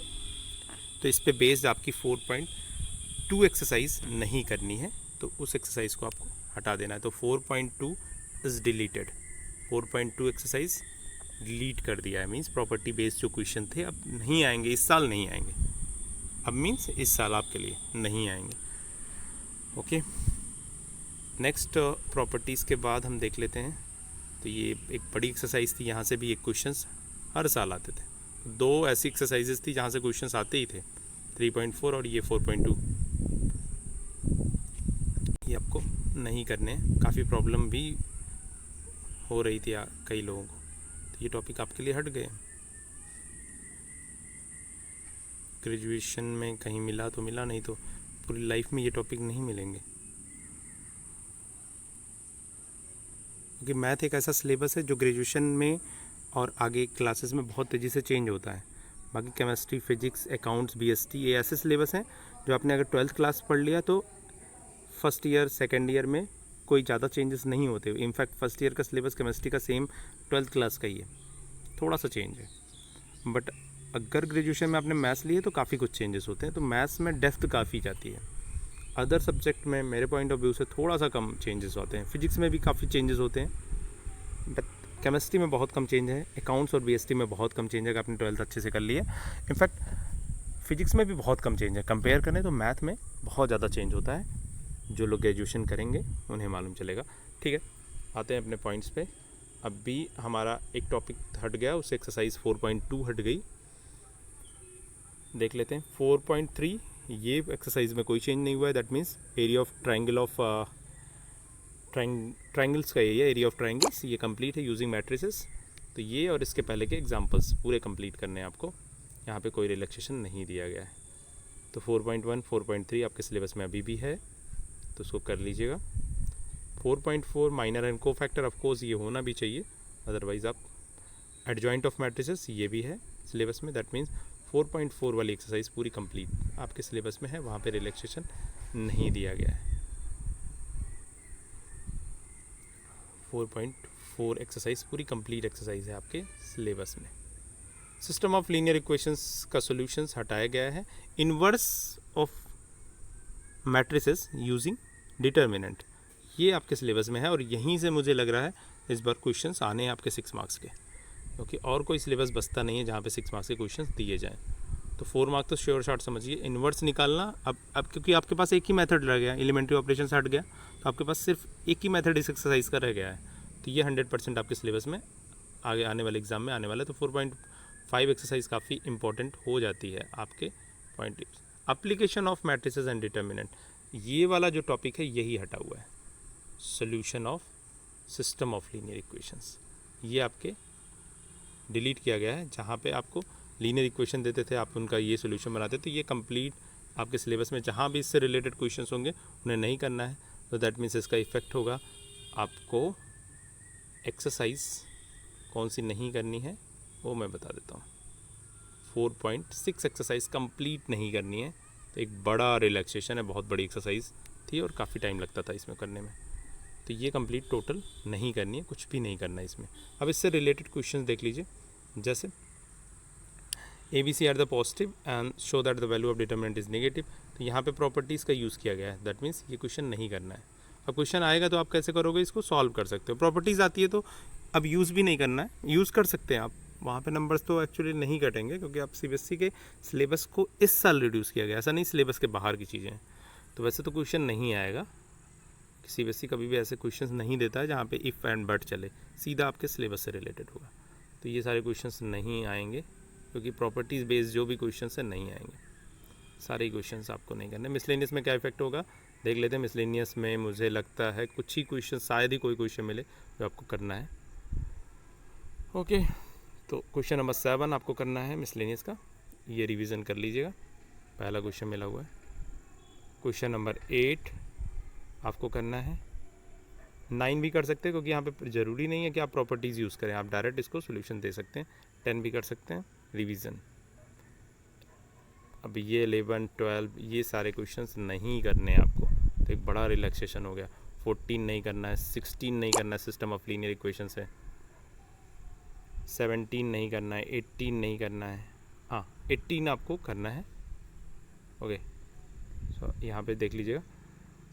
तो इस पे बेस्ड आपकी 4.2 एक्सरसाइज नहीं करनी है, तो उस एक्सरसाइज को आपको हटा देना है। तो 4.2 इज़ डिलीटेड, 4.2 एक्सरसाइज डिलीट कर दिया है। मीन्स प्रॉपर्टी बेस्ड जो क्वेश्चन थे अब नहीं आएंगे, इस साल नहीं आएंगे। अब मीन्स इस साल आपके लिए नहीं आएंगे। ओके, नेक्स्ट प्रॉपर्टीज़ के बाद हम देख लेते हैं। तो ये एक बड़ी एक्सरसाइज थी, यहाँ से भी एक क्वेश्चंस हर साल आते थे। दो ऐसी एक्सरसाइजेस थी जहाँ से क्वेश्चंस आते ही थे, 3.4 और ये 4.2। ये आपको नहीं करने, काफ़ी प्रॉब्लम भी हो रही थी कई लोगों को, तो ये टॉपिक आपके लिए हट गए। ग्रेजुएशन में कहीं मिला तो मिला, नहीं तो पूरी लाइफ में ये टॉपिक नहीं मिलेंगे, क्योंकि मैथ एक ऐसा सिलेबस है जो ग्रेजुएशन में और आगे क्लासेस में बहुत तेज़ी से चेंज होता है। बाकी केमिस्ट्री, फिजिक्स, अकाउंट्स, बीएसटी ये ऐसे सिलेबस हैं जो आपने अगर 12th क्लास पढ़ लिया तो फर्स्ट ईयर सेकेंड ईयर में कोई ज़्यादा चेंजेस नहीं होते। इनफैक्ट फर्स्ट ईयर का सिलेबस केमिस्ट्री का सेम 12th क्लास का ही है, थोड़ा सा चेंज है। बट अगर ग्रेजुएशन में आपने मैथ्स लिए तो काफ़ी कुछ चेंजेस होते हैं, तो मैथ्स में डेप्थ काफ़ी जाती है। अदर सब्जेक्ट में मेरे पॉइंट ऑफ व्यू से थोड़ा सा कम चेंजेस होते हैं। फिजिक्स में भी काफ़ी चेंजेस होते हैं, बट केमिस्ट्री में बहुत कम चेंज है। अकाउंट्स और बीएसटी में बहुत कम चेंज है अगर आपने 12th अच्छे से कर लिया। इनफैक्ट फिजिक्स में भी बहुत कम चेंज है, कंपेयर करें तो मैथ में बहुत ज़्यादा चेंज होता है। जो लोग ग्रेजुएशन करेंगे उन्हें मालूम चलेगा। ठीक है, आते हैं अपने पॉइंट्स पे। अब भी हमारा एक टॉपिक हट गया, उससे एक्सरसाइज 4.2 हट गई। देख लेते हैं 4.3। ये एक्सरसाइज में कोई चेंज नहीं हुआ है। That means area of triangle of triangles का एरिया ऑफ ट्राइंगल्स ये कंप्लीट है यूजिंग मैट्रिसेस। तो ये और इसके पहले के एग्जांपल्स पूरे कंप्लीट करने हैं आपको, यहाँ पे कोई रिलैक्सेशन नहीं दिया गया है। तो 4.1 4.3 आपके सिलेबस में अभी भी है, तो उसको कर लीजिएगा। 4.4 माइनर एंड को फैक्टर, ऑफकोर्स ये होना भी चाहिए, अदरवाइज आप एडजॉइंट ऑफ मैट्रिसेस ये भी है सिलेबस में। दैट मीन्स 4.4 वाली एक्सरसाइज पूरी कंप्लीट आपके सिलेबस में है, वहाँ पे रिलैक्सेशन नहीं दिया गया है। 4.4 एक्सरसाइज पूरी कंप्लीट एक्सरसाइज है आपके सिलेबस में। सिस्टम ऑफ लीनियर इक्वेशंस का सॉल्यूशंस हटाया गया है। Inverse of matrices using determinant ये आपके सिलेबस में है, और यहीं से मुझे लग रहा है इस बार क्वेश्चंस आने हैं आपके 6 मार्क्स के, क्योंकि और कोई सिलेबस बचता नहीं है जहाँ पे 6 मार्क्स के क्वेश्चंस दिए जाएं। तो 4 मार्क्स तो श्योर शॉर्ट समझिए। इन्वर्स निकालना अब क्योंकि आपके पास एक ही मेथड रह गया, एलिमेंट्री ऑपरेशन से हट गया, तो आपके पास सिर्फ एक ही मेथड इस एक्सरसाइज का रह गया है। तो ये 100% आपके सिलेबस में आगे आने वाले एग्जाम में आने वाला है। तो 4.5 एक्सरसाइज काफ़ी इंपॉर्टेंट हो जाती है आपके point. Application of matrices and determinant, ये वाला जो टॉपिक है यही हटा हुआ है। Solution of system of linear equations ये आपके डिलीट किया गया है। जहाँ पे आपको लीनियर इक्वेशन देते थे, आप उनका ये सोल्यूशन बनाते थे, ये कंप्लीट आपके सिलेबस में जहाँ भी इससे रिलेटेड क्वेश्चंस होंगे उन्हें नहीं करना है। तो दैट मीन्स इसका इफेक्ट होगा आपको एक्सरसाइज कौन सी नहीं करनी है वो मैं बता देता हूँ। 4.6 एक्सरसाइज कंप्लीट नहीं करनी है, तो एक बड़ा रिलैक्सेशन है, बहुत बड़ी एक्सरसाइज थी और काफ़ी टाइम लगता था इसमें करने में। तो ये कंप्लीट टोटल नहीं करनी है, कुछ भी नहीं करना है इसमें। अब इससे रिलेटेड क्वेश्चंस देख लीजिए, जैसे ABC are the positive and show that the value of determinant is negative. तो यहाँ पे प्रॉपर्टीज़ का यूज़ किया गया है, दैट मीन्स ये क्वेश्चन नहीं करना है। अब क्वेश्चन आएगा तो आप कैसे करोगे, इसको सॉल्व कर सकते हो। प्रॉपर्टीज़ आती है तो अब यूज़ भी नहीं करना है, यूज़ कर सकते हैं आप, वहाँ पे नंबर्स तो एक्चुअली नहीं कटेंगे क्योंकि आप CBSE के सिलेबस को इस साल रिड्यूस किया गया, ऐसा नहीं सिलेबस के बाहर की चीज़ें हैं। तो वैसे तो क्वेश्चन नहीं आएगा, CBSE कभी भी ऐसे क्वेश्चंस नहीं देता है जहाँ पे इफ़ एंड बट चले, सीधा आपके सिलेबस से रिलेटेड होगा। तो ये सारे क्वेश्चंस नहीं आएंगे क्योंकि प्रॉपर्टीज़ बेस्ड जो भी क्वेश्चंस हैं नहीं आएंगे, सारे क्वेश्चंस आपको नहीं करने। मिसलेनियस में क्या इफेक्ट होगा देख लेते हैं। मिसलेनियस में मुझे लगता है कुछ ही क्वेश्चन, शायद ही कोई क्वेश्चन मिले जो आपको करना है। ओके, तो क्वेश्चन नंबर 7 आपको करना है मिसलेनियस का, ये रिवीजन कर लीजिएगा, पहला क्वेश्चन मिला हुआ है। क्वेश्चन नंबर 8 आपको करना है। 9 भी कर सकते हैं क्योंकि यहाँ पे ज़रूरी नहीं है कि आप प्रॉपर्टीज़ यूज़ करें, आप डायरेक्ट इसको सोल्यूशन दे सकते हैं। 10 भी कर सकते हैं रिवीजन। अब ये 11 12 ये सारे क्वेश्चंस नहीं करने हैं आपको, तो एक बड़ा रिलैक्सेशन हो गया। 14 नहीं करना है, 16 नहीं करना है, सिस्टम ऑफ लीनियर इक्वेशंस है। 17 नहीं करना है, 18 नहीं करना है, हाँ 18 आपको करना है। ओके, सो यहाँ पे देख लीजिएगा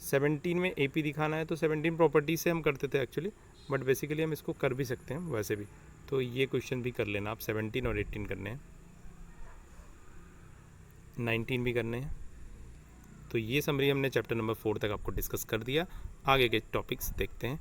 17 में AP दिखाना है, तो 17 प्रॉपर्टी से हम करते थे एक्चुअली, बट बेसिकली हम इसको कर भी सकते हैं वैसे भी। तो ये क्वेश्चन भी कर लेना आप, 17 और 18 करने हैं। 19 भी करने हैं। तो ये समरी हमने चैप्टर नंबर 4 तक आपको डिस्कस कर दिया। आगे के टॉपिक्स देखते हैं।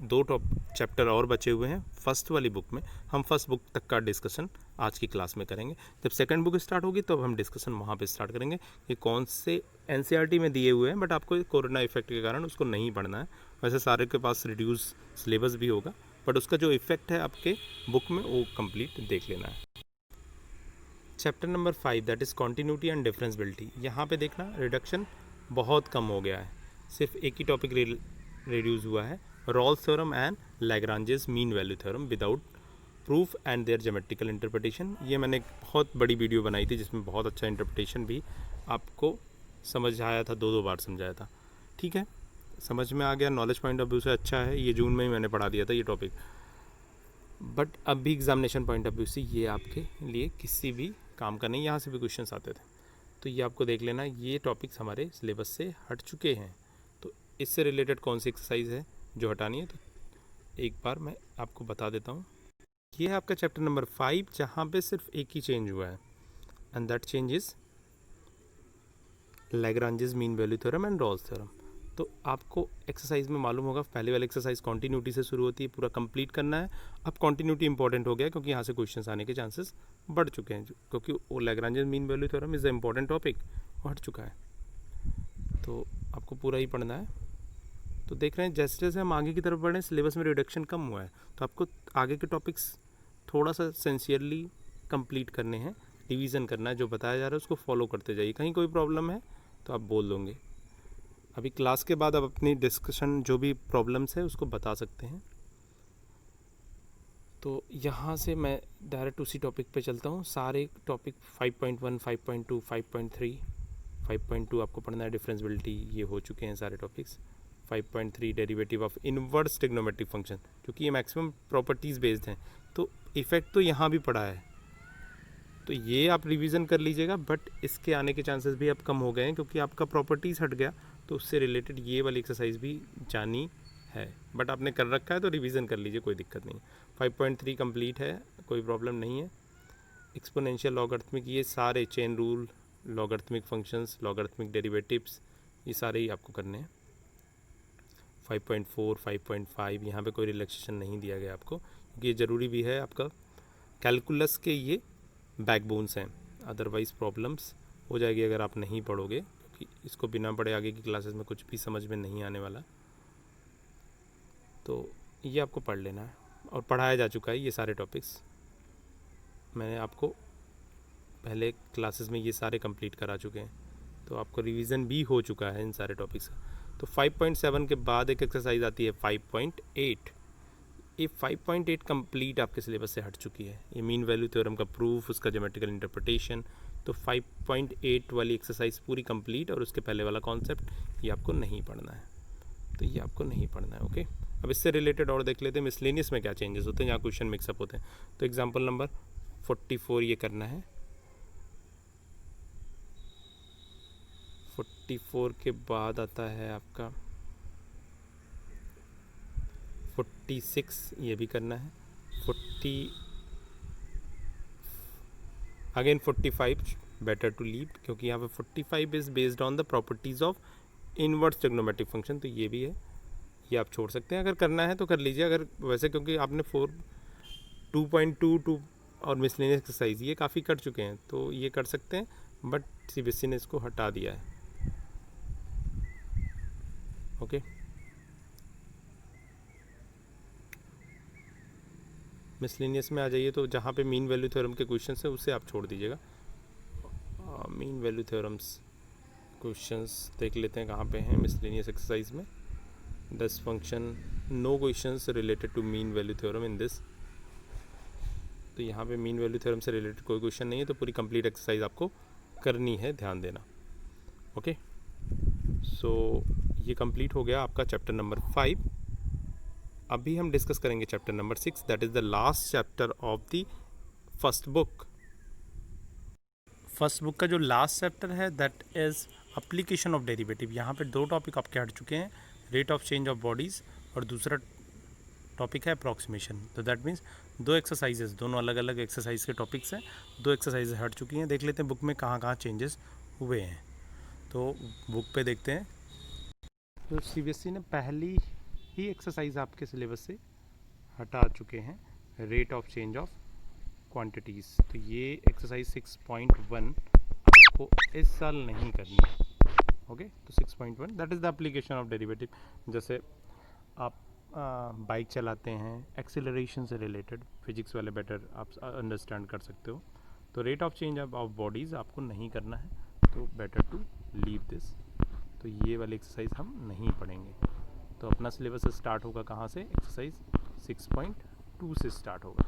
2 चैप्टर और बचे हुए हैं फर्स्ट वाली बुक में। हम फर्स्ट बुक तक का डिस्कशन आज की क्लास में करेंगे। जब सेकंड बुक स्टार्ट होगी तब हम डिस्कशन वहाँ पे स्टार्ट करेंगे। ये कौन से एनसीईआरटी में दिए हुए हैं, बट आपको कोरोना इफेक्ट के कारण उसको नहीं पढ़ना है। वैसे सारे के पास रिड्यूस सिलेबस भी होगा, बट उसका जो इफेक्ट है आपके बुक में वो कंप्लीट देख लेना है। Chapter number 5 that is continuity and differentiability. यहाँ पे देखना रिडक्शन बहुत कम हो गया है, सिर्फ एक ही टॉपिक रिड्यूस हुआ है, Rolle's theorem and Lagrange's mean value theorem without proof and their geometrical interpretation. ये मैंने एक बहुत बड़ी वीडियो बनाई थी जिसमें बहुत अच्छा इंटरप्रिटेशन भी आपको समझ आया था, 2 बार समझाया था। ठीक है, समझ में आ गया, नॉलेज पॉइंट ऑफ व्यू से अच्छा है। ये जून में ही मैंने पढ़ा दिया था ये टॉपिक, बट अब भी एग्जामिनेशन पॉइंट ऑफ व्यू से ये आपके लिए किसी भी काम का नहीं, यहाँ से भी क्वेश्चंस आते थे। तो ये आपको देख लेना, ये टॉपिक्स हमारे सिलेबस से हट चुके हैं। तो इससे रिलेटेड कौन सी एक्सरसाइज है जो हटानी है, तो एक बार मैं आपको बता देता हूँ। ये है आपका चैप्टर नंबर 5, जहाँ पे सिर्फ एक ही चेंज हुआ है, and that change is Lagrange's mean value theorem and Rolle's theorem. तो आपको एक्सरसाइज में मालूम होगा, पहले वाली एक्सरसाइज कॉन्टीन्यूटी से शुरू होती है, पूरा कंप्लीट करना है। अब कॉन्टीन्यूटी इंपॉर्टेंट हो गया क्योंकि यहाँ से क्वेश्चंस आने के चांसेस बढ़ चुके हैं, क्योंकि वो Lagrange's mean value theorem is the important topic, वो हट चुका है। तो आपको पूरा ही पढ़ना है। तो देख रहे हैं जैसे जैसे हम आगे की तरफ बढ़े सिलेबस में रिडक्शन कम हुआ है, तो आपको आगे के टॉपिक्स थोड़ा सा सिंसियरली कंप्लीट करने हैं, रिवीजन करना है, जो बताया जा रहा है उसको फॉलो करते जाइए। कहीं कोई प्रॉब्लम है तो आप बोल दोगे। अभी क्लास के बाद आप अपनी डिस्कशन जो भी प्रॉब्लम्स है उसको बता सकते हैं। तो यहाँ से मैं डायरेक्ट उसी टॉपिक पे चलता हूँ। सारे टॉपिक 5.1, 5.2, 5.3, 5.2 आपको पढ़ना है, डिफरेंसबिलिटी, ये हो चुके हैं सारे topics. 5.3 derivative of inverse trigonometric function, क्योंकि ये मैक्सिमम प्रॉपर्टीज़ बेस्ड हैं, तो इफेक्ट तो यहाँ भी पड़ा है, तो ये आप रिवीजन कर लीजिएगा। बट इसके आने के चांसेस भी अब कम हो गए हैं क्योंकि आपका प्रॉपर्टीज़ हट गया, तो उससे रिलेटेड ये वाली एक्सरसाइज भी जानी है। बट आपने कर रखा है तो रिवीजन कर लीजिए, कोई दिक्कत नहीं। 5.3 कंप्लीट है, कोई प्रॉब्लम नहीं है। एक्सपोनेंशियल, लॉगरिथमिक, ये सारे chain rule, logarithmic functions, logarithmic derivatives, ये सारे ही आपको करने हैं। 5.4, 5.5 यहाँ पे कोई रिलैक्सेशन नहीं दिया गया आपको, क्योंकि ये ज़रूरी भी है, आपका कैलकुलस के ये बैकबोन्स हैं, अदरवाइज़ प्रॉब्लम्स हो जाएगी अगर आप नहीं पढ़ोगे, क्योंकि इसको बिना पढ़े आगे की क्लासेस में कुछ भी समझ में नहीं आने वाला। तो ये आपको पढ़ लेना है, और पढ़ाया जा चुका है ये सारे टॉपिक्स, मैंने आपको पहले क्लासेस में ये सारे कंप्लीट करा चुके हैं, तो आपको रिवीजन भी हो चुका है इन सारे टॉपिक्स का। तो 5.7 के बाद एक एक्सरसाइज आती है 5.8। ये 5.8 कंप्लीट आपके सिलेबस से हट चुकी है। ये मीन वैल्यू थ्योरम का प्रूफ, उसका ज्योमेट्रिकल इंटरप्रिटेशन। तो 5.8 वाली एक्सरसाइज पूरी कंप्लीट, और उसके पहले वाला कॉन्सेप्ट ये आपको नहीं पढ़ना है, तो ये आपको नहीं पढ़ना है। ओके, अब इससे रिलेटेड और देख लेते हैं मिसलेनियस में क्या चेंजेस होते हैं, जहाँ क्वेश्चन मिक्सअप होते हैं। तो एग्जाम्पल नंबर 44 ये करना है। 44 के बाद आता है आपका 46, ये भी करना है। 45 बेटर टू लीव, क्योंकि यहाँ पे 45 is based on the properties of inverse trigonometric function, तो ये भी है, ये आप छोड़ सकते हैं। अगर करना है तो कर लीजिए, अगर वैसे क्योंकि आपने 2.22 और मिसलेनियस एक्सरसाइज ये काफ़ी कर चुके हैं, तो ये कर सकते हैं, बट सीबीएसई ने इसको हटा दिया है। ओके, मिसलेनियस में आ जाइए, तो जहाँ पे मीन वैल्यू थ्योरम के क्वेश्चन है उसे आप छोड़ दीजिएगा। मीन वैल्यू थ्योरम्स क्वेश्चंस देख लेते हैं कहाँ पे हैं मिसलेनियस एक्सरसाइज में। 10 function, no questions related to mean value theorem in this. तो यहाँ पे मीन वैल्यू थ्योरम से रिलेटेड कोई क्वेश्चन नहीं है, तो पूरी कंप्लीट एक्सरसाइज आपको करनी है, ध्यान देना। ओके, सो ये कंप्लीट हो गया आपका चैप्टर नंबर 5। अभी हम डिस्कस करेंगे chapter number 6, that is the last chapter of the first book. First book का जो लास्ट चैप्टर है that is application of derivative. यहाँ पे 2 टॉपिक आपके हट चुके हैं, rate of change of bodies, और दूसरा टॉपिक है अप्रॉक्सीमेशन। तो दैट मीन्स 2 एक्सरसाइजेस, दोनों अलग अलग एक्सरसाइज के टॉपिक्स हैं, 2 एक्सरसाइज हट चुकी हैं। देख लेते हैं बुक में कहाँ कहाँ चेंजेस हुए हैं। तो बुक पे देखते हैं। तो सीबीएसई ने पहली ही एक्सरसाइज आपके सिलेबस से हटा चुके हैं, rate of change of quantities. तो ये एक्सरसाइज 6.1 आपको इस साल नहीं करनी है। ओके, तो 6.1 that is the application of derivative. जैसे आप बाइक चलाते हैं, एक्सेलरेशन से रिलेटेड फिजिक्स वाले बेटर आप अंडरस्टैंड कर सकते हो। तो rate of change of bodies आपको नहीं करना है, तो बेटर टू लीव दिस। तो ये वाली एक्सरसाइज हम नहीं पढ़ेंगे। तो अपना सिलेबस स्टार्ट होगा कहाँ से? एक्सरसाइज 6.2 से स्टार्ट होगा।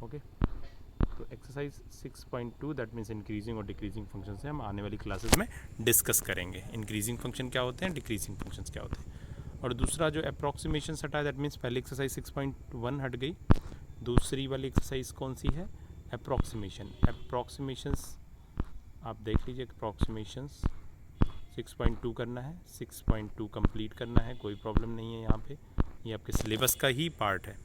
ओके, तो एक्सरसाइज 6.2 दैट मीन्स इंक्रीजिंग और डिक्रीजिंग फंक्शन से हम आने वाली क्लासेस में डिस्कस करेंगे। इंक्रीजिंग फंक्शन क्या होते हैं, डिक्रीजिंग फंक्शंस क्या होते हैं। और दूसरा जो अप्रॉक्सीमेशन हटा है, दैट मीन्स पहली एक्सरसाइज 6.1 हट गई। दूसरी वाली एक्सरसाइज कौन सी है? अप्रॉक्सीमेशन। अप्रॉक्सीमेशंस आप देख लीजिए, अप्रॉक्सीमेशंस 6.2 करना है, 6.2 कंप्लीट करना है, कोई प्रॉब्लम नहीं है यहाँ पे, ये आपके सिलेबस का ही पार्ट है।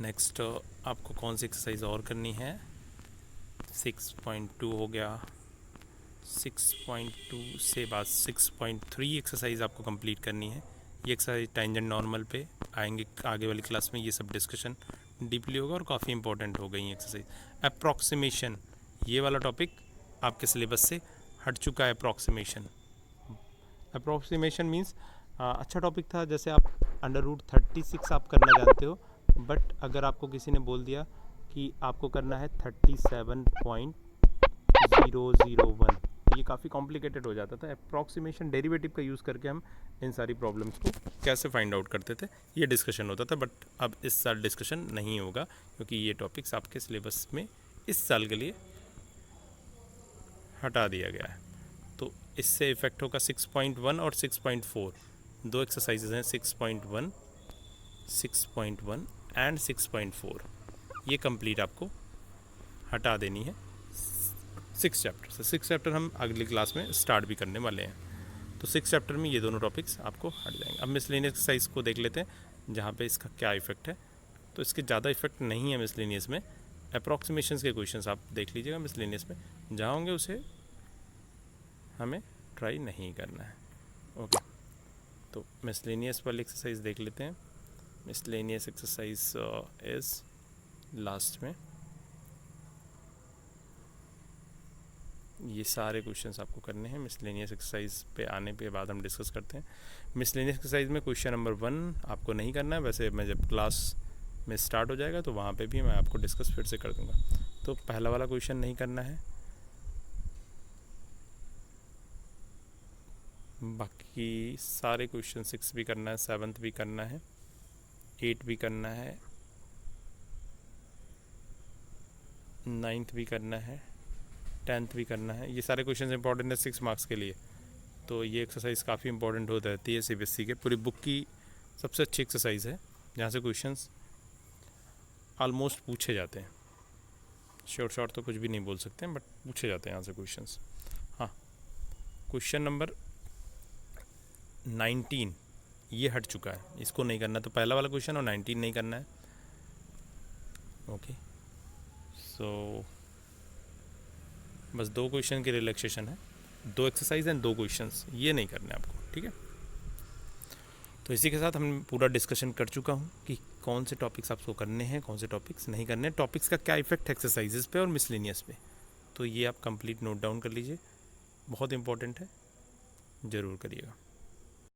नेक्स्ट आपको कौन सी एक्सरसाइज और करनी है? 6.2 हो गया। 6.2 से बाद 6.3 एक्सरसाइज आपको कंप्लीट करनी है। ये एक्सरसाइज टेंजेंट नॉर्मल पे आएंगे आगे वाली क्लास में, ये सब डिस्कशन डीपली होगा और काफ़ी इंपॉर्टेंट हो गई एक्सरसाइज। अप्रॉक्सीमेशन, ये वाला टॉपिक आपके सिलेबस से हट चुका है। अप्रॉक्सीमेशन मीन्स अच्छा टॉपिक था। जैसे आप √36 आप करना जानते हो, बट अगर आपको किसी ने बोल दिया कि आपको करना है 37.001, तो ये काफ़ी कॉम्प्लिकेटेड हो जाता था। अप्रॉक्सीमेशन डेरिवेटिव का यूज़ करके हम इन सारी प्रॉब्लम्स को कैसे फाइंड आउट करते थे, ये डिस्कशन होता था। बट अब इस साल डिस्कशन नहीं होगा, क्योंकि ये टॉपिक्स आपके सिलेबस में इस साल के लिए हटा दिया गया है। तो इससे इफ़ेक्ट होगा 6.1 और 6.4, दो एक्सरसाइजेज हैं, 6.1 एंड 6.4। ये कंप्लीट आपको हटा देनी है 6 चैप्टर से। 6 चैप्टर हम अगली क्लास में स्टार्ट भी करने वाले हैं। तो 6 चैप्टर में ये दोनों टॉपिक्स आपको हट जाएंगे। अब मिसलेनियस एक्सरसाइज को देख लेते हैं, जहाँ पे इसका क्या इफेक्ट है। तो इसके ज़्यादा इफेक्ट नहीं है मिसलेनियस में। अप्रॉक्सीमेशंस के क्वेश्चंस आप देख लीजिएगा मिसलेनियस में, जहाँ होंगे उसे हमें ट्राई नहीं करना है। ओके, तो मिसलेनियस वाली एक्सरसाइज देख लेते हैं। मिसलेनियस एक्सरसाइज इज लास्ट में ये सारे क्वेश्चंस आपको करने हैं। मिसलेनियस एक्सरसाइज पे आने पे बाद हम डिस्कस करते हैं। मिसलेनियस एक्सरसाइज में क्वेश्चन नंबर 1 आपको नहीं करना है, वैसे मैं जब क्लास में स्टार्ट हो जाएगा तो वहाँ पे भी मैं आपको डिस्कस फिर से कर दूँगा। तो पहला वाला क्वेश्चन नहीं करना है, बाकी सारे क्वेश्चन 6 भी करना है, 7th भी करना है, 8 भी करना है, 9th भी करना है, 10th भी करना है। ये सारे क्वेश्चन इंपॉर्टेंट है 6 मार्क्स के लिए। तो ये एक्सरसाइज काफ़ी इंपॉर्टेंट हो रहती है सीबीएसई के। पूरी बुक की सबसे अच्छी एक्सरसाइज है, जहाँ से क्वेश्चंस ऑलमोस्ट पूछे जाते हैं। शॉर्ट तो कुछ भी नहीं बोल सकते हैं, बट पूछे जाते हैं यहाँ से क्वेश्चंस। हाँ, क्वेश्चन नंबर 19 ये हट चुका है, इसको नहीं करना। तो पहला वाला क्वेश्चन और 19 नहीं करना है। ओके, सो बस 2 क्वेश्चन की रिलैक्सेशन है, 2 एक्सरसाइज एंड 2 क्वेश्चंस, ये नहीं करने आपको, ठीक है। तो इसी के साथ हम पूरा डिस्कशन कर चुका हूँ कि कौन से टॉपिक्स आपको करने हैं, कौन से टॉपिक्स नहीं करने, टॉपिक्स का क्या इफेक्ट है एक्सरसाइजेस पे और मिसलेनियस पे। तो ये आप कंप्लीट नोट डाउन कर लीजिए, बहुत इंपॉर्टेंट है, ज़रूर करिएगा।